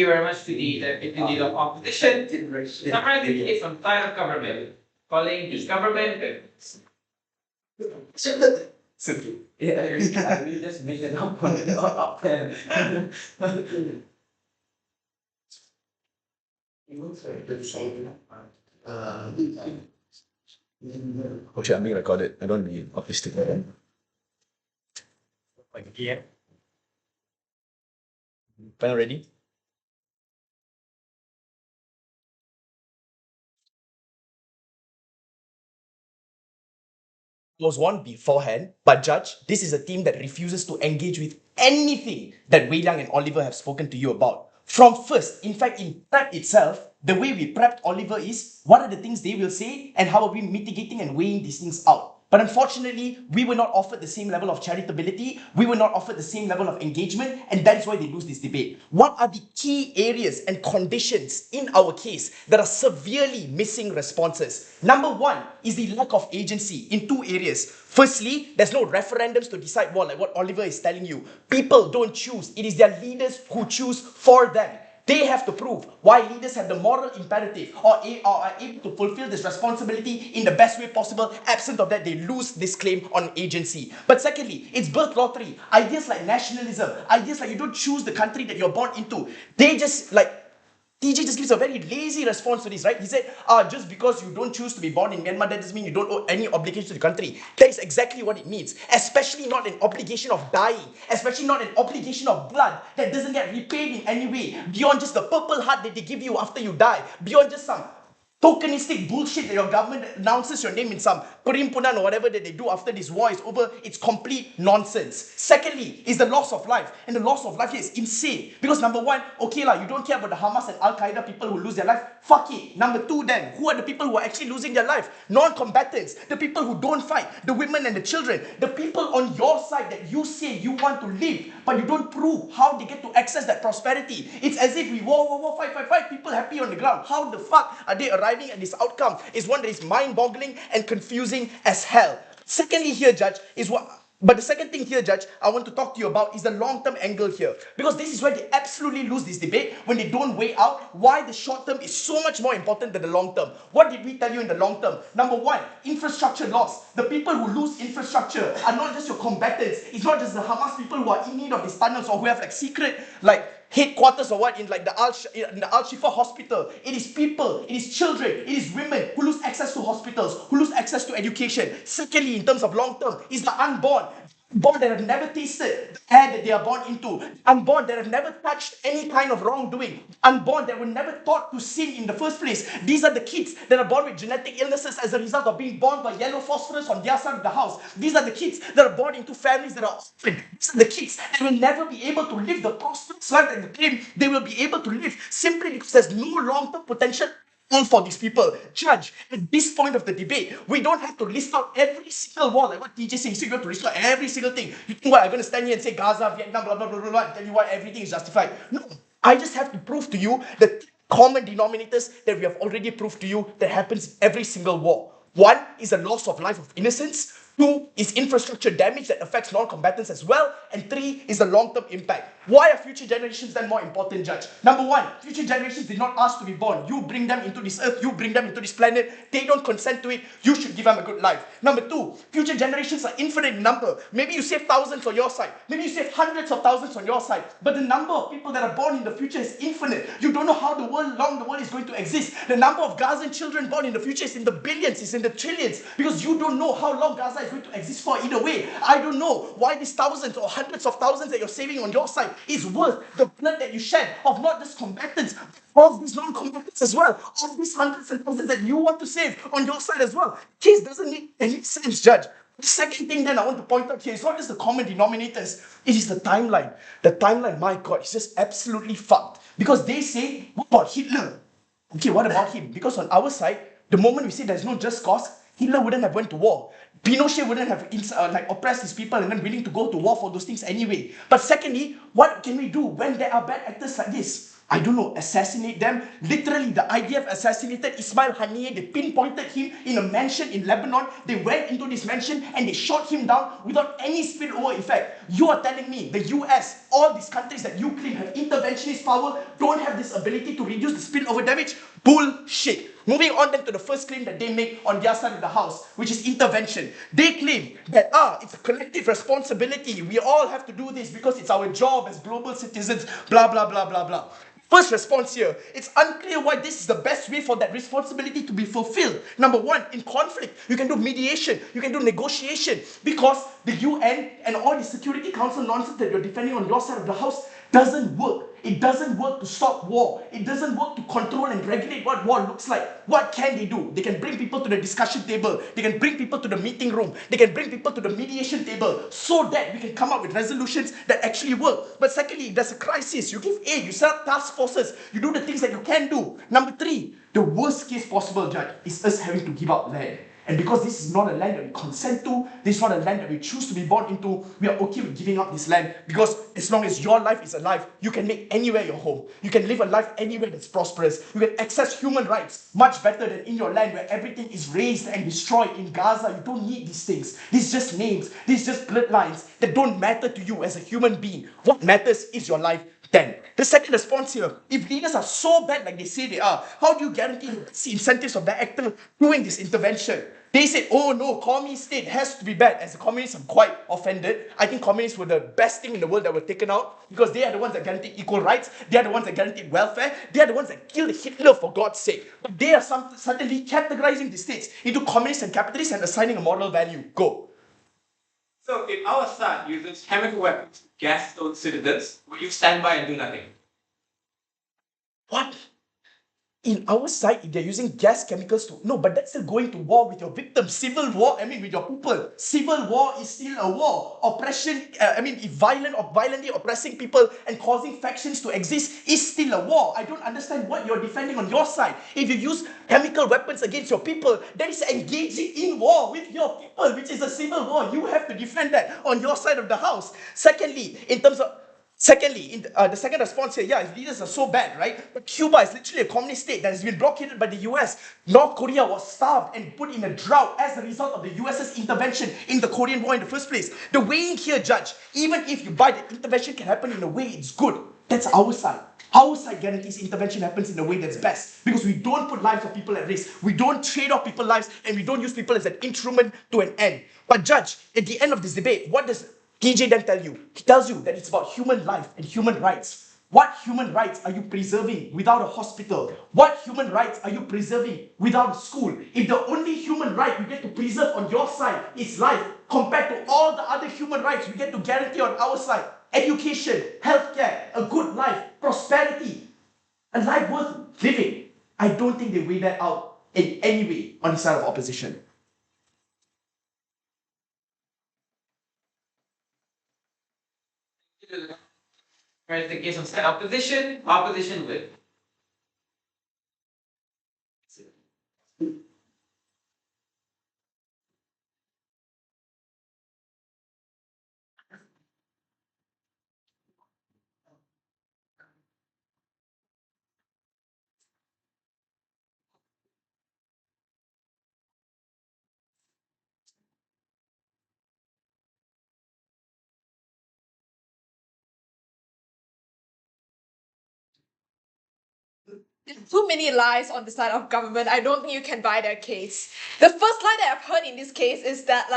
very much to the Deputy Leader of Opposition. Summarize the case on side of government, calling the government. Yeah, we just make it up there. Oh shit, I'm being recorded. I don't want to be autistic. Yeah. Panel ready? Was one beforehand, but Judge, this is a team that refuses to engage with anything that Wei Liang and Oliver have spoken to you about. From first, in fact, in prep itself, the way we prepped Oliver is, what are the things they will say and how are we mitigating and weighing these things out? But unfortunately, we were not offered the same level of charitability, we were not offered the same level of engagement, and that is why they lose this debate. What are the key areas and conditions in our case that are severely missing responses? Number one is the lack of agency in 2 areas. Firstly, there's no referendums to decide war, like what Oliver is telling you. People don't choose, it is their leaders who choose for them. They have to prove why leaders have the moral imperative or are able to fulfill this responsibility in the best way possible. Absent of that, they lose this claim on agency. But secondly, it's birth lottery. Ideas like nationalism, ideas like you don't choose the country that you're born into. They just like TJ just gives a very lazy response to this, right? He said, just because you don't choose to be born in Myanmar, that doesn't mean you don't owe any obligation to the country. That is exactly what it means. Especially not an obligation of dying. Especially not an obligation of blood that doesn't get repaid in any way. Beyond just the purple heart that they give you after you die. Beyond just some tokenistic bullshit that your government announces your name in some perimpunan or whatever that they do after this war is over. It's complete nonsense. Secondly, is the loss of life. And the loss of life here is insane. Because number one, okay lah, you don't care about the Hamas and Al-Qaeda people who lose their life. Fuck it. Number two then, who are the people who are actually losing their life? Non-combatants. The people who don't fight. The women and the children. The people on your side that you say you want to live, but you don't prove how they get to access that prosperity. It's as if we war, fight, people happy on the ground. How the fuck are they arriving at this outcome? Is one that is mind-boggling and confusing as hell. Secondly here, Judge, but the second thing here, Judge, I want to talk to you about is the long-term angle here. Because this is where they absolutely lose this debate when they don't weigh out why the short-term is so much more important than the long-term. What did we tell you in the long-term? Number one, infrastructure loss. The people who lose infrastructure are not just your combatants. It's not just the Hamas people who are in need of these tunnels or who have like secret, like headquarters or what in like the Al-Shifa hospital. It is people, it is children, it is women who lose access to hospitals, who lose access to education. Secondly, in terms of long term, is the unborn. Born that have never tasted the air that they are born into. Unborn that have never touched any kind of wrongdoing. Unborn that were never taught to sin in the first place. These are the kids that are born with genetic illnesses as a result of being born by yellow phosphorus on their side of the house. These are the kids that are born into families that are orphaned. These are the kids that will never be able to live the prosperous life that they claim they will be able to live simply because there's no long-term potential for these people. Judge, at this point of the debate, we don't have to list out every single war like what TJ says. So you have to list out every single thing. You think what, I'm going to stand here and say Gaza, Vietnam, blah, blah, blah, blah, blah, and tell you why everything is justified. No, I just have to prove to you the common denominators that we have already proved to you that happens in every single war. One is the loss of life of innocence. Two is infrastructure damage that affects non-combatants as well. And three is the long-term impact. Why are future generations then more important, Judge? Number one, future generations did not ask to be born. You bring them into this earth, you bring them into this planet. They don't consent to it. You should give them a good life. Number two, future generations are infinite in number. Maybe you save thousands on your side. Maybe you save hundreds of thousands on your side. But the number of people that are born in the future is infinite. You don't know how long the world is going to exist. The number of Gazan children born in the future is in the billions, it's in the trillions. Because you don't know how long Gaza is going to exist for either way. I don't know why these thousands or hundreds of thousands that you're saving on your side is worth the blood that you shed of not just combatants, of these non-combatants as well, of these hundreds and thousands that you want to save on your side as well. Case doesn't make any sense, Judge. The second thing then I want to point out here is not just the common denominators, it is the timeline. The timeline, my God, is just absolutely fucked. Because they say, what about Hitler? Okay, what about him? Because on our side, the moment we say there's no just cause, Hitler wouldn't have went to war. Pinochet wouldn't have oppressed his people and then willing to go to war for those things anyway. But secondly, what can we do when there are bad actors like this? I don't know, assassinate them. Literally, the IDF assassinated Ismail Haniyeh. They pinpointed him in a mansion in Lebanon. They went into this mansion and they shot him down without any spillover effect. You are telling me the US, all these countries that you claim have interventionist power, don't have this ability to reduce the spillover damage? Bullshit. Moving on then to the first claim that they make on their side of the house, which is intervention. They claim that, it's a collective responsibility. We all have to do this because it's our job as global citizens, blah, blah, blah, blah, blah. First response here, it's unclear why this is the best way for that responsibility to be fulfilled. Number one, in conflict, you can do mediation, you can do negotiation, because the UN and all the Security Council nonsense that you're defending on your side of the house doesn't work. It doesn't work to stop war. It doesn't work to control and regulate what war looks like. What can they do? They can bring people to the discussion table. They can bring people to the meeting room. They can bring people to the mediation table so that we can come up with resolutions that actually work. But secondly, if there's a crisis, you give aid, you set up task forces, you do the things that you can do. Number three, the worst case possible, Judge, is us having to give up land. And because this is not a land that we consent to, this is not a land that we choose to be born into, we are okay with giving up this land because as long as your life is alive, you can make anywhere your home. You can live a life anywhere that's prosperous. You can access human rights much better than in your land where everything is razed and destroyed. In Gaza, you don't need these things. These are just names. These are just bloodlines that don't matter to you as a human being. What matters is your life. Then, the second response here, if leaders are so bad like they say they are, how do you guarantee the incentives of the actor doing this intervention? They said, oh no, communist state has to be bad. As the communists, I'm quite offended. I think communists were the best thing in the world that were taken out because they are the ones that guaranteed equal rights. They are the ones that guaranteed welfare. They are the ones that killed Hitler, for God's sake. But they are suddenly categorizing the states into communists and capitalists and assigning a moral value. Go. So if our side uses chemical weapons to gas those citizens, will you stand by and do nothing? What? In our side, if they're using gas chemicals to... No, but that's still going to war with your victims. Civil war, with your people. Civil war is still a war. Oppression, if violent or violently oppressing people and causing factions to exist is still a war. I don't understand what you're defending on your side. If you use chemical weapons against your people, that is engaging in war with your people, which is a civil war. You have to defend that on your side of the house. Secondly, the second response here, if leaders are so bad, right? But Cuba is literally a communist state that has been blockaded by the US. North Korea was starved and put in a drought as a result of the US's intervention in the Korean War in the first place. The weighing here, Judge, even if you buy that intervention can happen in a way it's good, that's our side. Our side guarantees intervention happens in a way that's best because we don't put lives of people at risk. We don't trade off people's lives and we don't use people as an instrument to an end. But Judge, at the end of this debate, what does TJ then tell you? He tells you that it's about human life and human rights. What human rights are you preserving without a hospital? What human rights are you preserving without a school? If the only human right you get to preserve on your side is life, compared to all the other human rights we get to guarantee on our side, education, healthcare, a good life, prosperity, a life worth living, I don't think they weigh that out in any way on the side of opposition. Whereas the case of side opposition will. There's too many lies on the side of government. I don't think you can buy their case. The first lie that I've heard in this case is that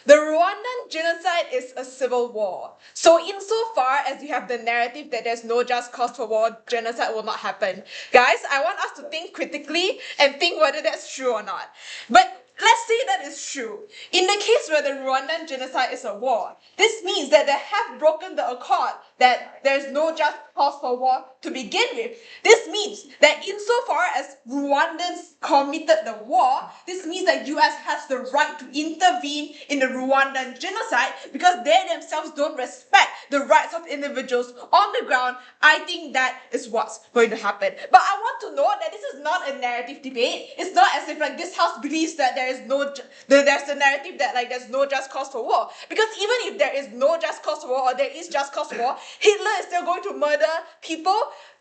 the Rwandan genocide is a civil war. So insofar as you have the narrative that there's no just cause for war, genocide will not happen. Guys, I want us to think critically and think whether that's true or not. But let's say that is true. In the case where the Rwandan genocide is a war, this means that they have broken the accord that there's no just cause for war to begin with. This means that insofar as Rwandans committed the war, this means that US has the right to intervene in the Rwandan genocide because they themselves don't respect the rights of individuals on the ground. I think that is what's going to happen. But I want to note that this is not a narrative debate. It's not as if this house believes that there's the narrative that there's no just cause for war. Because even if there is no just cause for war or there is just cause for war, Hitler is still going to murder people.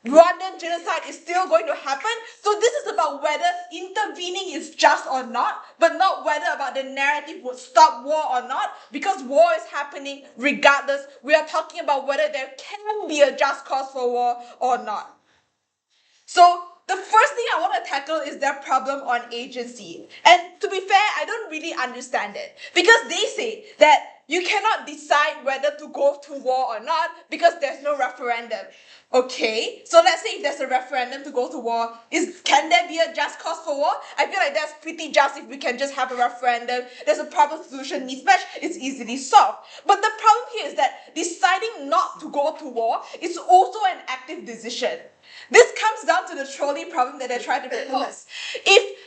Rwandan genocide is still going to happen. So this is about whether intervening is just or not, but not whether about the narrative would stop war or not, because war is happening regardless. We are talking about whether there can be a just cause for war or not. So the first thing I want to tackle is their problem on agency. And to be fair, I don't really understand it. Because they say that you cannot decide whether to go to war or not because there's no referendum. Okay, so let's say if there's a referendum to go to war, can there be a just cause for war? I feel like that's pretty just if we can just have a referendum. There's a problem-solution mismatch, it's easily solved. But the problem here is that deciding not to go to war is also an active decision. This comes down to the trolley problem that they're trying to propose. If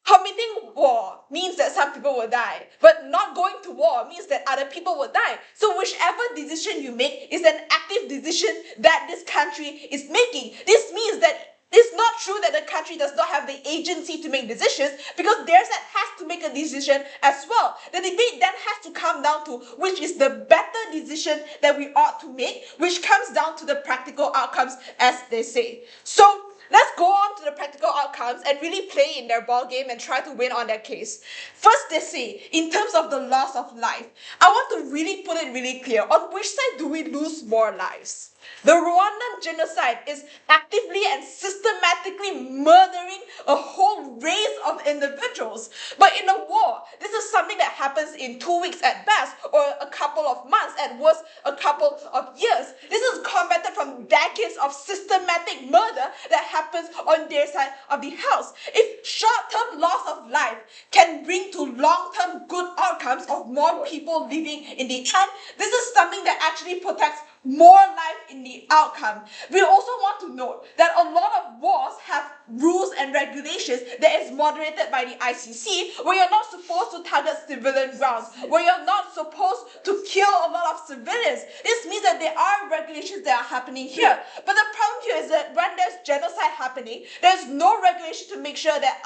committing war means that some people will die, but not going to war means that other people will die. So whichever decision you make is an active decision that this country is making. This means that it's not true that the country does not have the agency to make decisions because theirs has to make a decision as well. The debate then has to come down to which is the better decision that we ought to make, which comes down to the practical outcomes as they say. So let's go on to the practical outcomes and really play in their ball game and try to win on their case. First, they say, in terms of the loss of life, I want to really put it really clear. On which side do we lose more lives? The Rwandan genocide is actively and systematically murdering a whole race of individuals. But in a war, this is something that happens in 2 weeks at best, or a couple of months, at worst a couple of years. This is combated from decades of systematic murder that happens on their side of the house. If short-term loss of life can bring to long-term good outcomes of more people living in the end, this is something that actually protects more life in the outcome. We also want to note that a lot of wars have rules and regulations that is moderated by the ICC, where you're not supposed to target civilian grounds, where you're not supposed to kill a lot of civilians. This means that there are regulations that are happening here. But the problem here is that when there's genocide happening, there's no regulation to make sure that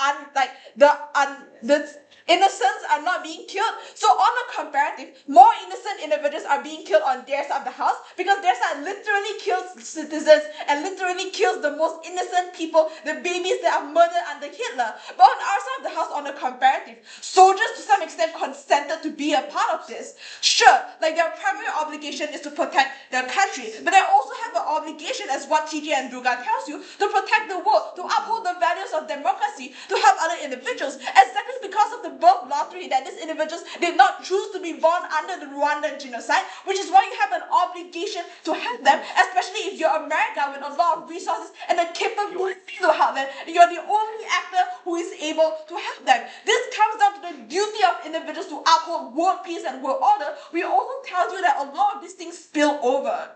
the innocents are not being killed. So on a comparative, more innocent individuals are being killed on their side of the house because their side literally kills citizens and literally kills the most innocent people, the babies that are murdered under Hitler. But on our side of the house, on a comparative, soldiers to some extent consented to be a part of this. Sure, like their primary obligation is to protect their country, but they also have an obligation, as what TJ and Durga tells you, to protect the world, to uphold the values of democracy, to help other individuals, exactly because of the birth lottery that these individuals did not choose to be born under the Rwandan genocide, which is why you have an obligation to help them, especially if you're America with a lot of resources and the capability to help them, and you're the only actor who is able to help them. This comes down to the duty of individuals to uphold world peace and world order. We also tell you that a lot of these things spill over.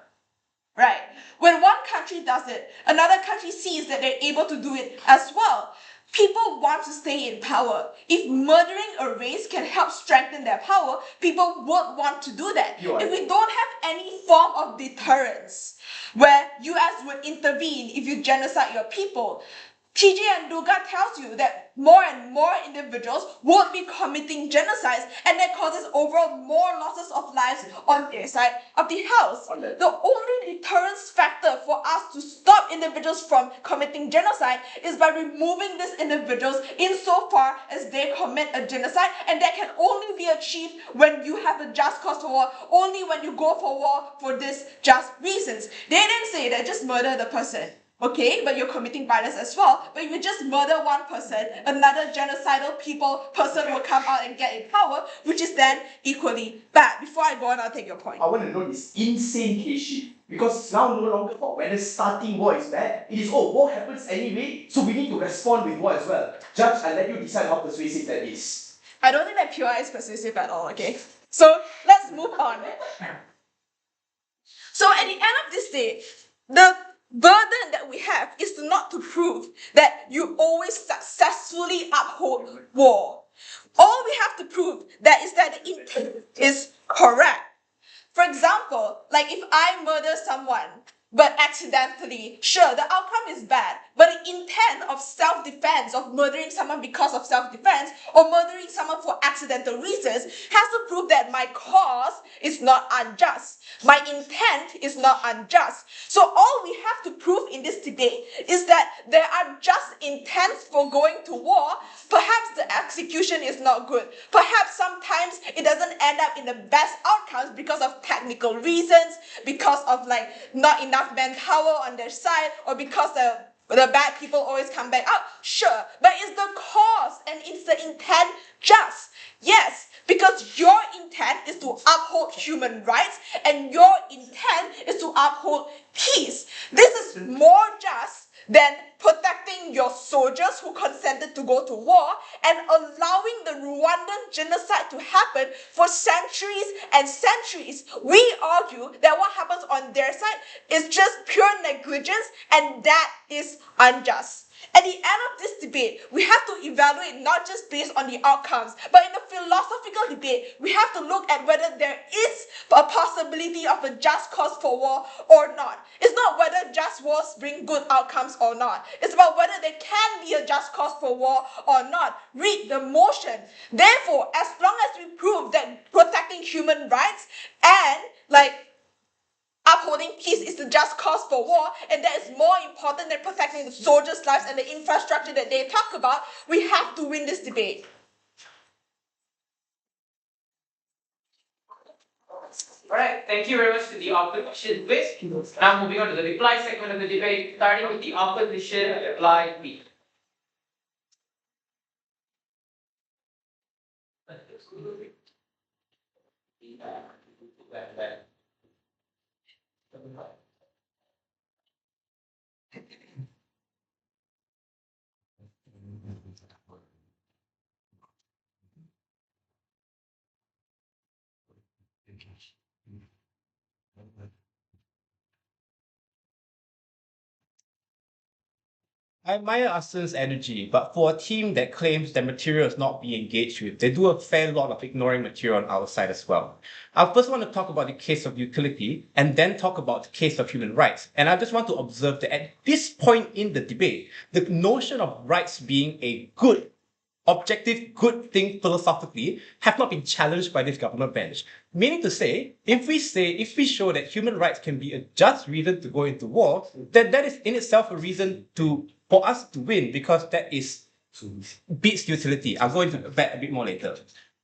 Right? When one country does it, another country sees that they're able to do it as well. People want to stay in power. If murdering a race can help strengthen their power, people would want to do that. If we don't have any form of deterrence, where US would intervene if you genocide your people, TJ and Durga tells you that more and more individuals would be committing genocides, and that causes overall more losses of lives on their side of the house. The only deterrence factor for us to stop individuals from committing genocide is by removing these individuals insofar as they commit a genocide, and that can only be achieved when you have a just cause for war, only when you go for war for these just reasons. They didn't say that just murder the person. Okay, but you're committing violence as well. But if you just murder one person, another genocidal person will come out and get in power, which is then equally bad. Before I go on, I'll take your point. I want to know this insane case sheet. Because now no longer about whether starting war is bad, it is, war happens anyway, so we need to respond with war as well. Judge, I let you decide how persuasive that is. I don't think that POI is persuasive at all, okay? So let's move on. So at the end of this day, the burden that we have is not to prove that you always successfully uphold war. All we have to prove that is that the intent is correct. For example, like if I murder someone, but accidentally, sure, the outcome is bad, but the intent of self-defense, of murdering someone because of self-defense, or murdering someone for accidental reasons, has to prove that my cause is not unjust. My intent is not unjust. So all we have to prove in this debate is that there are just intents for going to war. Perhaps the execution is not good. Perhaps sometimes it doesn't end up in the best outcomes because of technical reasons, because of not enough manpower on their side, or because the bad people always come back out. Sure, but is the cause and is the intent just? Yes, because your intent is to uphold human rights and your intent is to uphold peace. This is more just than protecting your soldiers who consented to go to war and allowing the Rwandan genocide to happen for centuries and centuries. We argue that what happens on their side is just pure negligence, and that is unjust. At the end of this debate, we have to evaluate not just based on the outcomes, but in a philosophical debate, we have to look at whether there is a possibility of a just cause for war or not. It's not whether just wars bring good outcomes or not. It's about whether there can be a just cause for war or not. Read the motion. Therefore, as long as we prove that protecting human rights and upholding peace is the just cause for war, and that is more important than protecting the soldiers' lives and the infrastructure that they talk about, we have to win this debate. Alright, thank you very much to the opposition whip. Now moving on to the reply segment of the debate, starting with the opposition reply B. I admire Ahsan's energy, but for a team that claims that material is not being engaged with, they do a fair lot of ignoring material on our side as well. I first want to talk about the case of utility and then talk about the case of human rights. And I just want to observe that at this point in the debate, the notion of rights being a good objective good thing philosophically have not been challenged by this government bench. Meaning to say, if we show that human rights can be a just reason to go into war, then that is in itself a reason for us to win, because that is beats utility. I'll go into that a bit more later.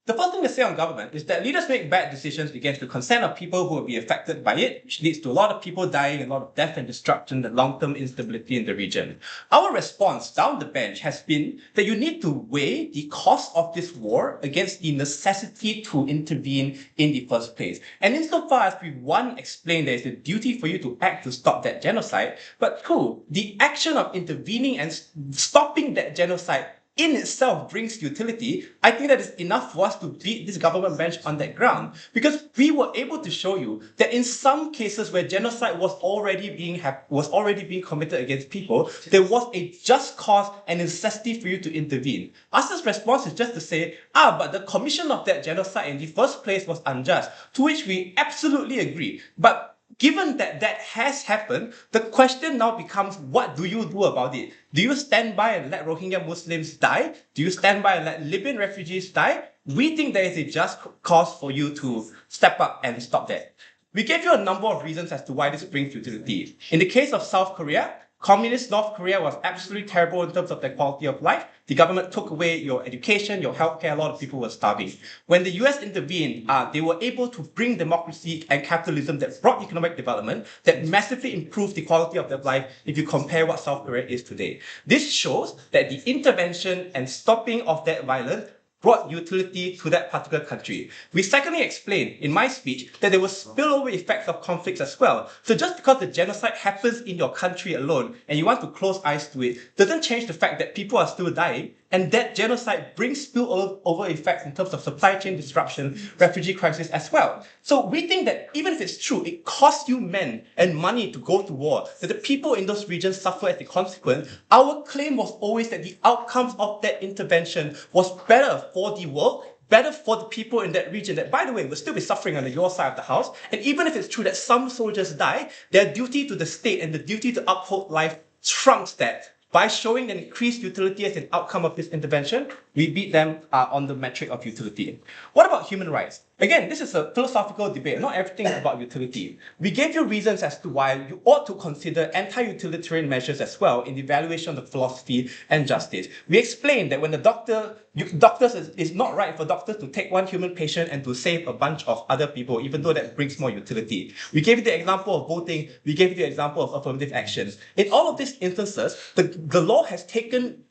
The first thing to say on government is that leaders make bad decisions against the consent of people who will be affected by it, which leads to a lot of people dying, a lot of death and destruction, and long-term instability in the region. Our response down the bench has been that you need to weigh the cost of this war against the necessity to intervene in the first place. And insofar as we, one, explain there is a duty for you to act to stop that genocide, but two, the action of intervening and stopping that genocide in itself brings utility, I think that is enough for us to beat this government bench on that ground, because we were able to show you that in some cases where genocide was already being committed against people, there was a just cause and necessity for you to intervene. Ahsan's response is just to say, but the commission of that genocide in the first place was unjust, to which we absolutely agree. But given that that has happened, the question now becomes, what do you do about it? Do you stand by and let Rohingya Muslims die? Do you stand by and let Libyan refugees die? We think there is a just cause for you to step up and stop that. We gave you a number of reasons as to why this brings utility. In the case of South Korea, Communist North Korea was absolutely terrible in terms of their quality of life. The government took away your education, your healthcare, a lot of people were starving. When the US intervened, they were able to bring democracy and capitalism that brought economic development, that massively improved the quality of their life if you compare what South Korea is today. This shows that the intervention and stopping of that violence brought utility to that particular country. We secondly explained in my speech that there were spillover effects of conflicts as well. So just because the genocide happens in your country alone and you want to close eyes to it, doesn't change the fact that people are still dying, and that genocide brings spillover effects in terms of supply chain disruption, refugee crisis as well. So we think that even if it's true, it costs you men and money to go to war, that the people in those regions suffer as a consequence. Our claim was always that the outcomes of that intervention was better for the world, better for the people in that region that, by the way, will still be suffering on your side of the house. And even if it's true that some soldiers die, their duty to the state and the duty to uphold life trumps that. By showing an increased utility as an outcome of this intervention, we beat them on the metric of utility. What about human rights? Again, this is a philosophical debate. Not everything is about utility. We gave you reasons as to why you ought to consider anti-utilitarian measures as well in the evaluation of philosophy and justice. We explained that when it's not right for doctors to take one human patient and to save a bunch of other people, even though that brings more utility. We gave you the example of voting. We gave you the example of affirmative actions. In all of these instances, the law has taken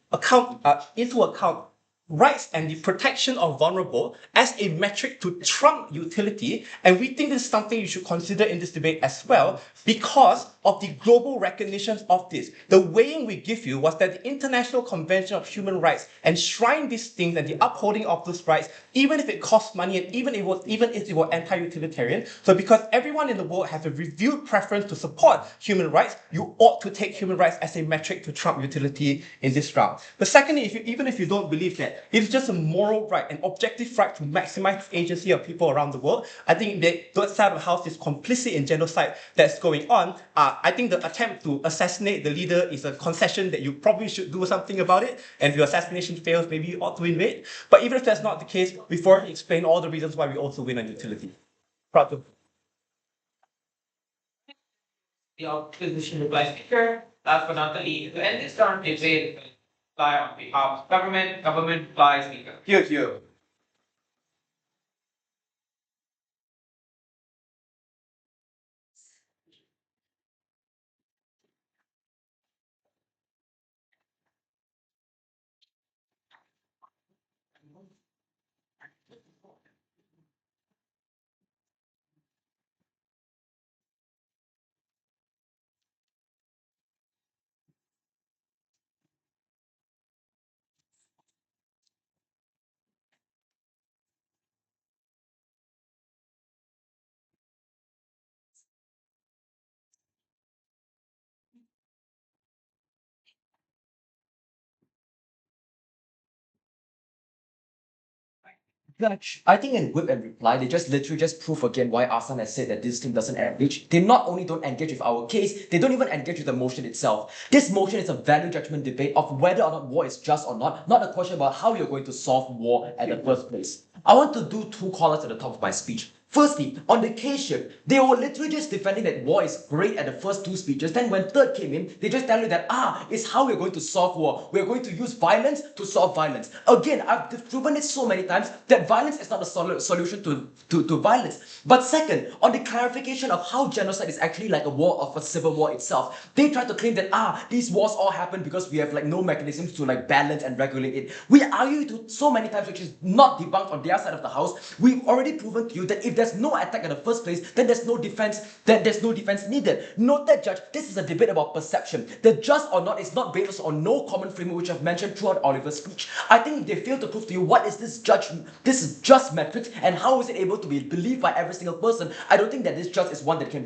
into account rights and the protection of vulnerable as a metric to trump utility, and we think this is something you should consider in this debate as well because of the global recognition of this. The weighing we give you was that the International Convention of Human Rights enshrined these things and the upholding of those rights, even if it costs money and even if it were anti-utilitarian. So because everyone in the world has a revealed preference to support human rights, you ought to take human rights as a metric to trump utility in this round. But secondly, even if you don't believe that, it's just a moral right, an objective right to maximize the agency of people around the world. I think that side of the house is complicit in genocide that's going on. I think the attempt to assassinate the leader is a concession that you probably should do something about it. And if your assassination fails, maybe you ought to invade. But even if that's not the case, we've already explained all the reasons why we also win on utility. Proud to. The opposition reply speaker, last but not the least, to end this round debate, reply on behalf of government reply speaker. Here. Gotch. I think in whip and reply, they just literally just prove again why Ahsan has said that this team doesn't engage. They not only don't engage with our case, they don't even engage with the motion itself. This motion is a value judgment debate of whether or not war is just or not a question about how you're going to solve war at the first place. I want to do two call-outs at the top of my speech. Firstly, on the K-ship, they were literally just defending that war is great at the first two speeches. Then when third came in, they just tell you that, it's how we're going to solve war. We're going to use violence to solve violence. Again, I've proven it so many times that violence is not a solution to violence. But second, on the clarification of how genocide is actually like a war of a civil war itself, they try to claim that, these wars all happen because we have like no mechanisms to like balance and regulate it. We argue to so many times, which is not debunked on their side of the house. We've already proven to you that if there's no attack in the first place, then there's no defense, needed. Note that, Judge, this is a debate about perception. The just or not is not based on no common framework, which I've mentioned throughout Oliver's speech. I think if they fail to prove to you what is this is just metrics and how is it able to be believed by every single person, I don't think that this just is one that can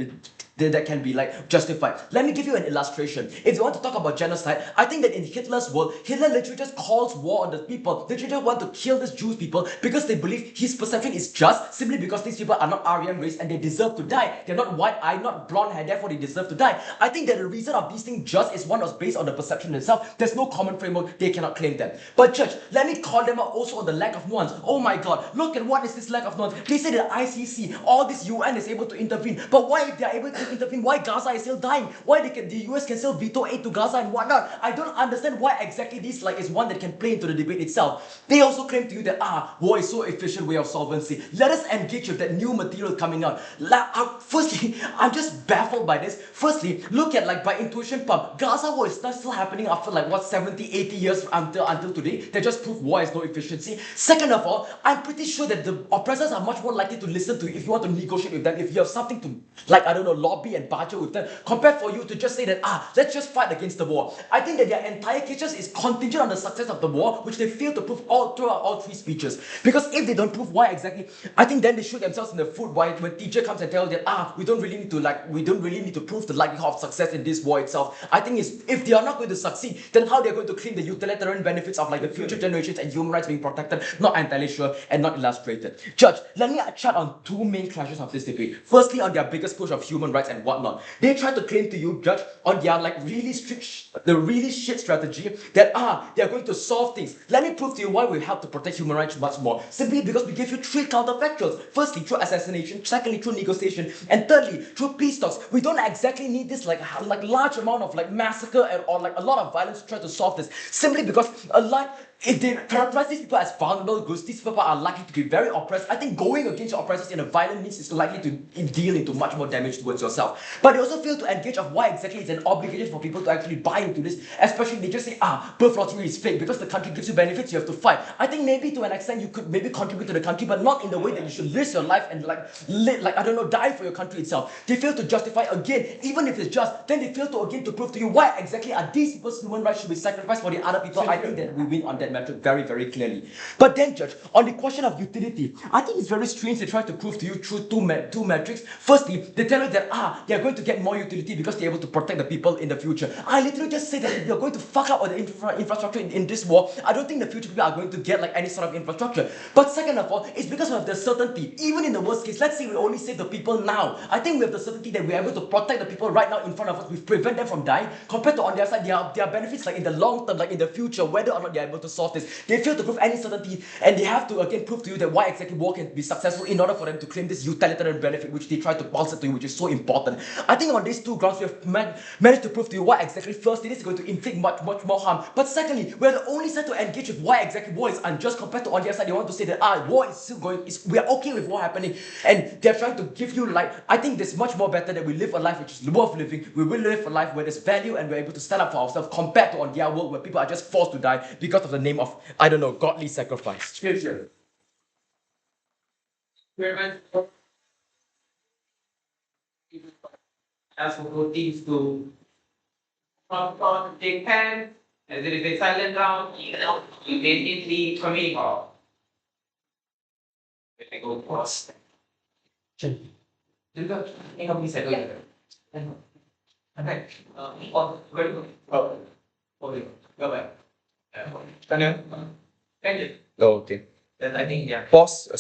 be like justified. Let me give you an illustration. If you want to talk about genocide, I think that in Hitler's world, Hitler literally just calls war on the people. They literally want to kill these Jewish people because they believe his perception is just simply because these people are not Aryan race and they deserve to die. They're not white-eyed, not blonde hair, therefore they deserve to die. I think that the reason of these things just is one was based on the perception itself. There's no common framework, they cannot claim them. But Church, let me call them out also on the lack of nuance. Oh my god, look at what is this lack of nuance. They say that ICC, all this UN is able to intervene. But why if they're able to intervene, why Gaza is still dying? Why the US can still veto aid to Gaza and whatnot? I don't understand why exactly this like is one that can play into the debate itself. They also claim to you that war is so efficient way of solvency. Let us engage with that new material coming out. Firstly, I'm just baffled by this. Firstly, look at like by intuition pump, Gaza war is still happening after like what 70, 80 years until today. They just prove war has no efficiency. Second of all, I'm pretty sure that the oppressors are much more likely to listen to you if you want to negotiate with them, if you have something to like lobby and barter with them, compared for you to just say that let's just fight against the war. I think that their entire cases is contingent on the success of the war, which they fail to prove throughout all three speeches. Because if they don't prove why exactly, I think then they shoot themselves in the foot when TJ comes and tells them we don't really need to prove the likelihood of success in this war itself. I think if they are not going to succeed, then how they're going to claim the utilitarian benefits of like the future generations and human rights being protected, not entirely sure and not illustrated. Judge, let me chat on two main clashes of this debate. Firstly, on their biggest push of human rights and whatnot. They try to claim to you, Judge, on their like really strict, the really shit strategy that they are going to solve things. Let me prove to you why we help to protect human rights much more. Simply because we give you three counterfactuals. Firstly, through assassination. Secondly, through negotiation. And thirdly, through peace talks. We don't exactly need this like large amount of like massacre or like a lot of violence to try to solve this. Simply because if they characterize these people as vulnerable groups, these people are likely to be very oppressed. I think going against your oppressors in a violent means is likely to deal into much more damage towards yourself. But they also fail to engage of why exactly it's an obligation for people to actually buy into this. Especially they just say, birth lottery is fake because the country gives you benefits, you have to fight. I think maybe to an extent you could maybe contribute to the country, but not in the way that you should risk your life and die for your country itself. They fail to justify again, even if it's just, then they fail to again to prove to you why exactly are these people's human rights should be sacrificed for the other people. I think that we win on that metric very, very clearly. But then, Judge, on the question of utility, I think it's very strange they try to prove to you through two metrics. Firstly, they tell you that they are going to get more utility because they're able to protect the people in the future. I literally just say that if you're going to fuck up all the infrastructure in this war, I don't think the future people are going to get like any sort of infrastructure. But second of all, it's because we have the certainty. Even in the worst case, let's say we only save the people now. I think we have the certainty that we're able to protect the people right now in front of us. We prevent them from dying. Compared to on their side, there are benefits like in the long term, like in the future, whether or not they're able to solve this. They fail to prove any certainty, and they have to again prove to you that why exactly war can be successful in order for them to claim this utilitarian benefit, which they try to pulse to you, which is so important. I think on these two grounds, we have managed to prove to you why exactly first it is going to inflict much more harm. But secondly, we're the only side to engage with why exactly war is unjust compared to on the other side. They want to say that war is still going, we are okay with war happening, and they're trying to give you like, I think it's much more better that we live a life which is worth living. We will live a life where there's value and we're able to stand up for ourselves compared to on their world where people are just forced to die because of the name of, I don't know, godly sacrifice. Scripture. Ask for both teams to take hands, and there is a silent round, you immediately coming off. I go first. Juga, ini kami settle. Okay. Go back. Tanya. Thank you. Oh, okay. Then I think, yeah. Pause.